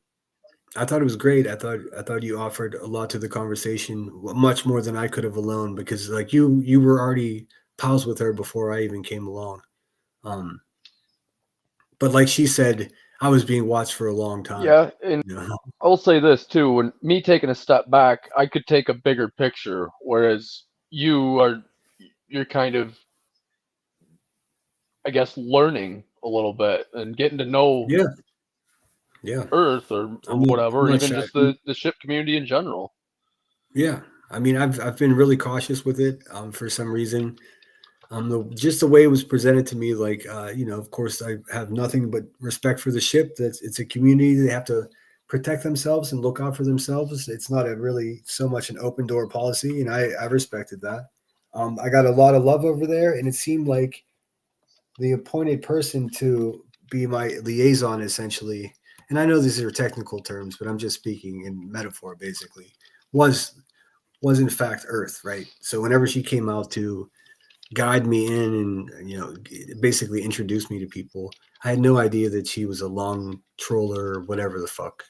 I thought it was great. I thought you offered a lot to the conversation, much more than I could have alone. Because like you were already pals with her before I even came along. But like she said, I was being watched for a long time. Yeah, and I'll say this too: when me taking a step back, I could take a bigger picture, whereas you're kind of, I guess, learning a little bit and getting to know Earth or whatever, even just the ship community in general. Yeah, I mean, I've been really cautious with it for some reason. Just the way it was presented to me, like of course, I have nothing but respect for the ship. That it's a community; they have to protect themselves and look out for themselves. It's not really so much an open door policy, and I respected that. I got a lot of love over there, and it seemed like the appointed person to be my liaison, essentially, and I know these are technical terms, but I'm just speaking in metaphor, basically, was was in fact Earth, right? So whenever she came out to guide me in and basically introduce me to people, I had no idea that she was a long troller or whatever the fuck.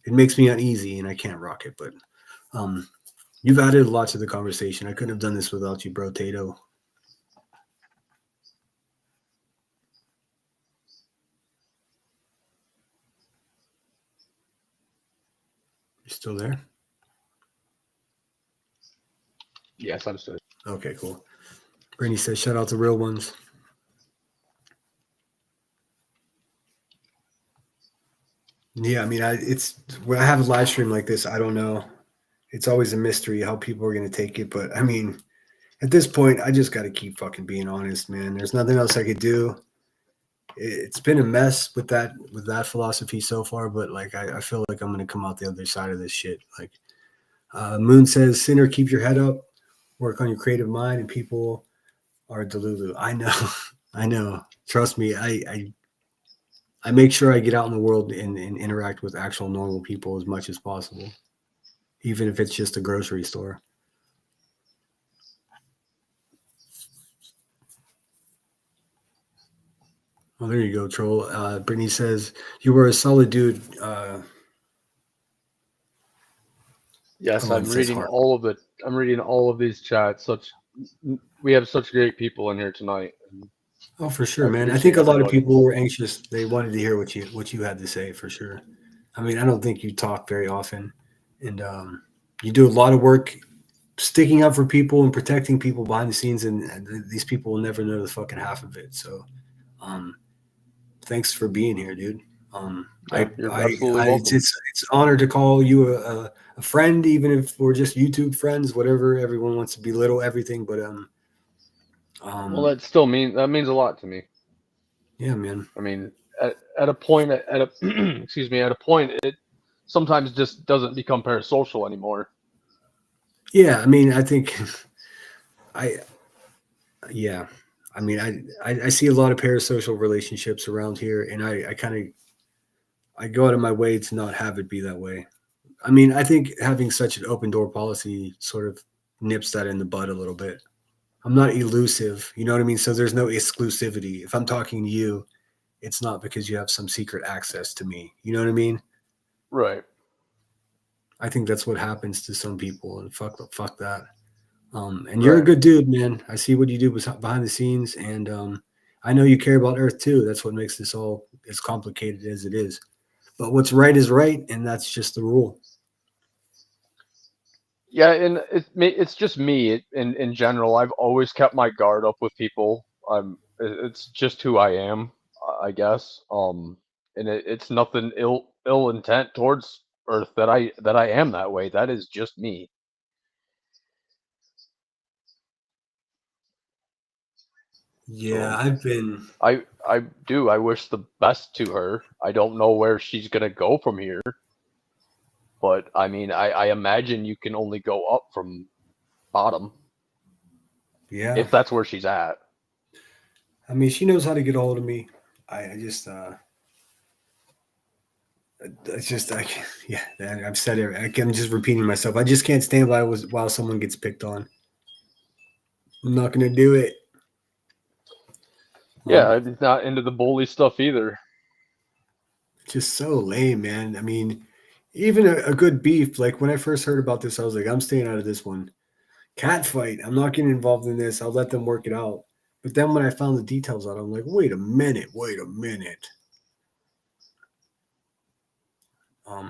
It makes me uneasy and I can't rock it, but um, you've added a lot to the conversation. I couldn't have done this without you, bro. Tato. You still there? Yes, I'm still. Okay, cool. Brittany says, shout out to real ones. Yeah, I mean, it's when I have a live stream like this, I don't know. It's always a mystery how people are going to take it. But I mean, at this point, I just got to keep fucking being honest, man. There's nothing else I could do. It's been a mess with that philosophy so far, but like I feel like I'm going to come out the other side of this shit. Like Moon says, sinner, keep your head up, work on your creative mind, and people are delulu. I know, I know. Trust me, I make sure I get out in the world and interact with actual normal people as much as possible, even if it's just a grocery store. Well, there you go, troll. Brittany says you were a solid dude. Yes, Colin I'm says reading heart. all of it. I'm reading all of these chats. We have such great people in here tonight. Oh, for I sure, man. I appreciate think a lot of everybody. people were anxious. They wanted to hear what you had to say, for sure. I mean, I don't think you talk very often, and you do a lot of work sticking up for people and protecting people behind the scenes, and these people will never know the fucking half of it. So, um, thanks for being here, dude. Yeah, you're absolutely welcome. It's an honor to call you a friend, even if we're just YouTube friends. Whatever, everyone wants to belittle everything, but Well, um, that means a lot to me. yeah, man. I mean, at a point, at a excuse me, at a point, it sometimes just doesn't become parasocial anymore. Yeah, I mean, I think I yeah. I mean, I see a lot of parasocial relationships around here, and I kind of I go out of my way to not have it be that way. I mean, I think having such an open door policy sort of nips that in the bud a little bit. I'm not elusive, you know what I mean? So there's no exclusivity. If I'm talking to you, it's not because you have some secret access to me. You know what I mean? Right. I think that's what happens to some people, and fuck that. And you're a Right. good dude, man. I see what you do behind the scenes, and I know you care about Earth too. That's what makes this all as complicated as it is. But what's right is right, and that's just the rule. Yeah, and it's just me in general. I've always kept my guard up with people. It's just who I am, I guess. And it's nothing ill intent towards Earth that I am that way. That is just me. Yeah, So I've been. I do. I wish the best to her. I don't know where she's gonna go from here, but I mean, I imagine you can only go up from bottom Yeah, if that's where she's at. I mean, she knows how to get a hold of me. I just, it's just, I, yeah, I've said it. I'm just repeating myself. I just can't stand by while someone gets picked on. I'm not gonna do it. Yeah, Um, I'm not into the bully stuff either. just so lame, man. I mean, even a good beef. Like when I first heard about this, I was like, I'm staying out of this one. Cat fight. I'm not getting involved in this. I'll let them work it out. But then when I found the details out, I'm like, wait a minute, wait a minute.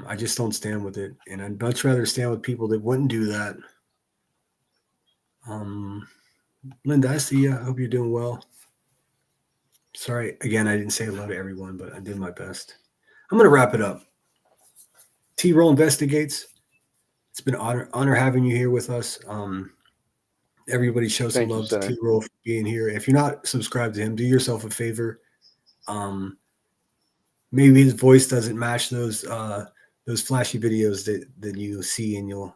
I just don't stand with it, and I'd much rather stand with people that wouldn't do that. Um, Linda, I see you. I hope you're doing well. Sorry again, I didn't say hello to everyone, but I did my best. I'm gonna wrap it up. T Roll Investigates. It's been honor having you here with us. Everybody show some Thank you, love to Center. T Roll for being here. If you're not subscribed to him, do yourself a favor. Um, maybe his voice doesn't match those flashy videos that you see, and you'll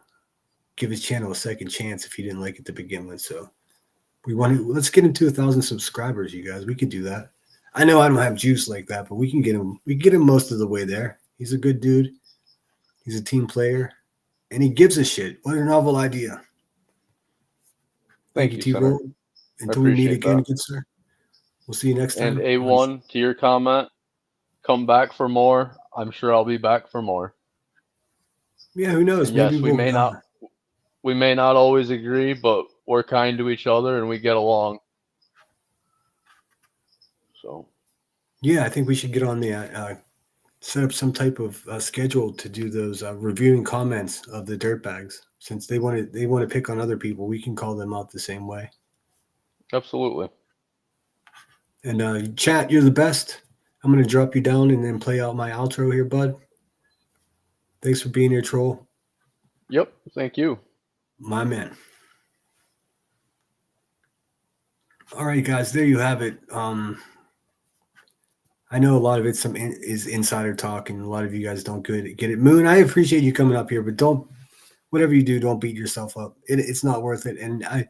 give his channel a second chance if you didn't like it to begin with. So Let's get him to 1,000 subscribers, you guys. We could do that. I know I don't have juice like that, but we can get him. We can get him most of the way there. He's a good dude. He's a team player, and he gives a shit. What a novel idea. Thank you, T-Roll. Senator. Until we meet again, that. good sir. We'll see you next time. And A1, to your comment, come back for more. I'm sure I'll be back for more. Yeah, who knows? Yes, Maybe we may not always agree, but we're kind to each other and we get along. So. Yeah, I think we should get on the set up some type of schedule to do those reviewing comments of the dirtbags. Since they want to pick on other people, we can call them out the same way. Absolutely. And chat, you're the best. I'm going to drop you down and then play out my outro here, bud. Thanks for being here, Troll. Yep, thank you. My man. All right, guys, there you have it. I know a lot of it is insider talk, and a lot of you guys don't get it. Moon, I appreciate you coming up here, but whatever you do, don't beat yourself up. It's not worth it. And I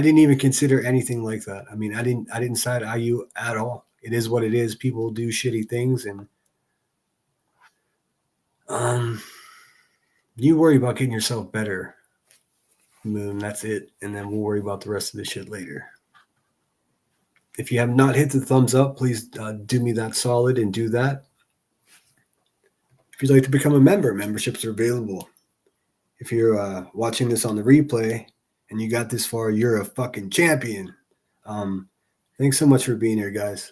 didn't even consider anything like that. I mean, I didn't side IU at all. It is what it is. People do shitty things, and you worry about getting yourself better, Moon. That's it. And then we'll worry about the rest of the shit later. If you have not hit the thumbs up, please do me that solid and do that. If you'd like to become a member, memberships are available. If you're watching this on the replay and you got this far, you're a fucking champion. Thanks so much for being here, guys.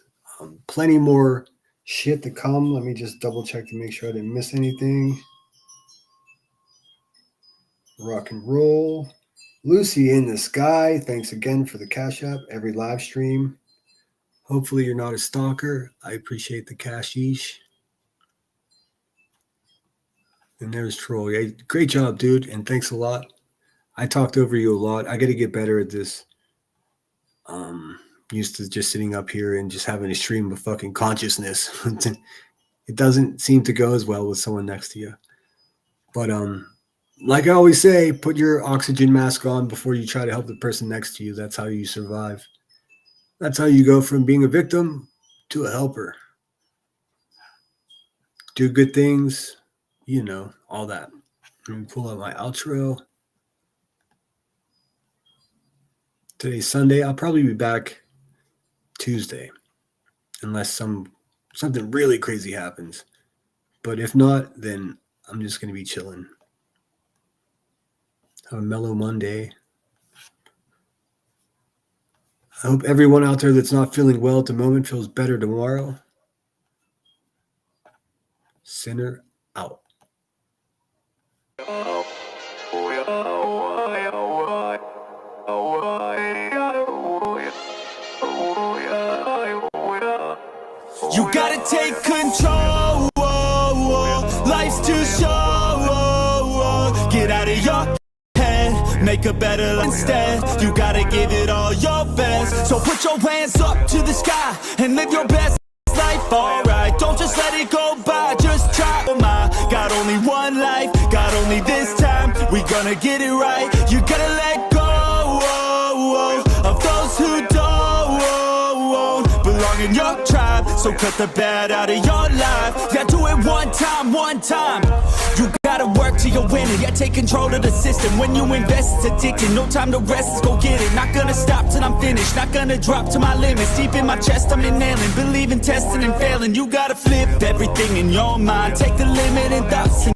Plenty more shit to come. Let me just double check to make sure I didn't miss anything. Rock and roll. Lucy in the sky. Thanks again for the cash app. Every live stream. Hopefully you're not a stalker. I appreciate the cashish. And there's Troll. Yeah, great job, dude. And thanks a lot. I talked over you a lot. I got to get better at this. Used to just sitting up here and just having a stream of fucking consciousness. It doesn't seem to go as well with someone next to you. But like I always say, put your oxygen mask on before you try to help the person next to you. That's how you survive. That's how you go from being a victim to a helper. Do good things, all that. Let me pull out my outro. Today's Sunday. I'll probably be back Tuesday, unless something really crazy happens. But if not, then I'm just going to be chilling. Have a mellow Monday. I hope everyone out there that's not feeling well at the moment feels better tomorrow. Sinner out. You gotta take control. Life's too short. Get out of your head, make a better life instead. You gotta give it all your best. So put your hands up to the sky and live your best life. Alright, don't just let it go by. Just try. Oh my, got only one life, got only this time. We gonna get it right. You gotta let go of those who don't belong in your tribe. So cut the bad out of your life. Yeah, do it one time. You gotta work till you're winning. Yeah, take control of the system. When you invest, it's addicting. No time to rest, let's go get it. Not gonna stop till I'm finished. Not gonna drop to my limits. Deep in my chest, I'm inhaling. Believing, testing, and failing. You gotta flip everything in your mind. Take the limiting thoughts.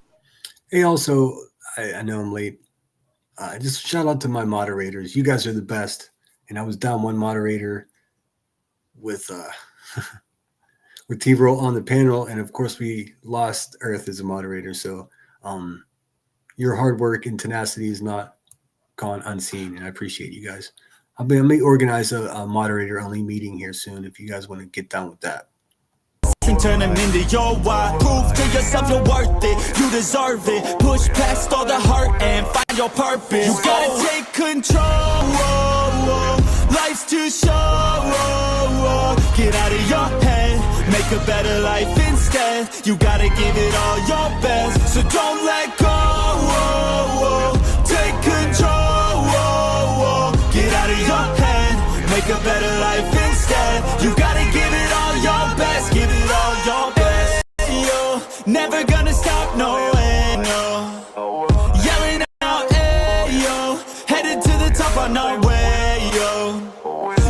Hey, also, I know I'm late. Just shout out to my moderators. You guys are the best. And I was down one moderator with with T-Roll on the panel, and of course we lost Earth as a moderator. So your hard work and tenacity is not gone unseen, and I appreciate you guys. I may organize a moderator-only meeting here soon if you guys want to get down with that. And turn them into your why. Prove to yourself you're worth it. You deserve it. Push past all the hurt and find your purpose. You gotta take control. Life's too short. Get out of your head. Make a better life instead. You gotta give it all your best. So don't let go. Take control. Get out of your head. make a better life instead. You gotta give it all your best, give it all your best. Yo, never gonna stop, no way, no. Yelling out, hey, yo, headed to the top on our way, yo.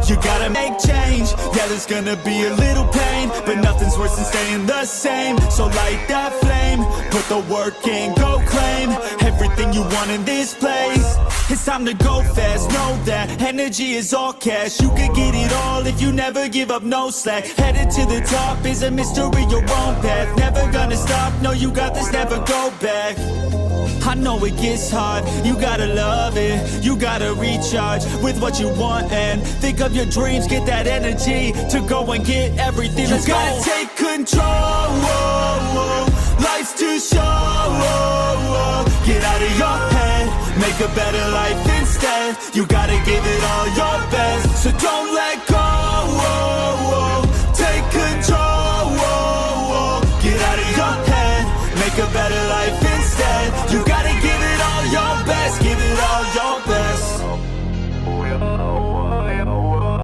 You gotta make change, yeah, there's gonna be a little pain, but nothing's worse than staying the same. So light that flame, put the work in, go claim everything you want in this place. It's time to go fast, know that energy is all cash. You could get it all if you never give up, no slack. Headed to the top is a mystery, your own path. Never gonna stop, no, you got this, never go back. I know it gets hard, you gotta love it. You gotta recharge with what you want and think of your dreams. Get that energy to go and get everything. Let's go. You gotta take control, life's too short. Get out of your head, make a better life instead. You gotta give it all your best, so don't let go. Take control, get out of your head, make a better life instead. You gotta give it all your best, give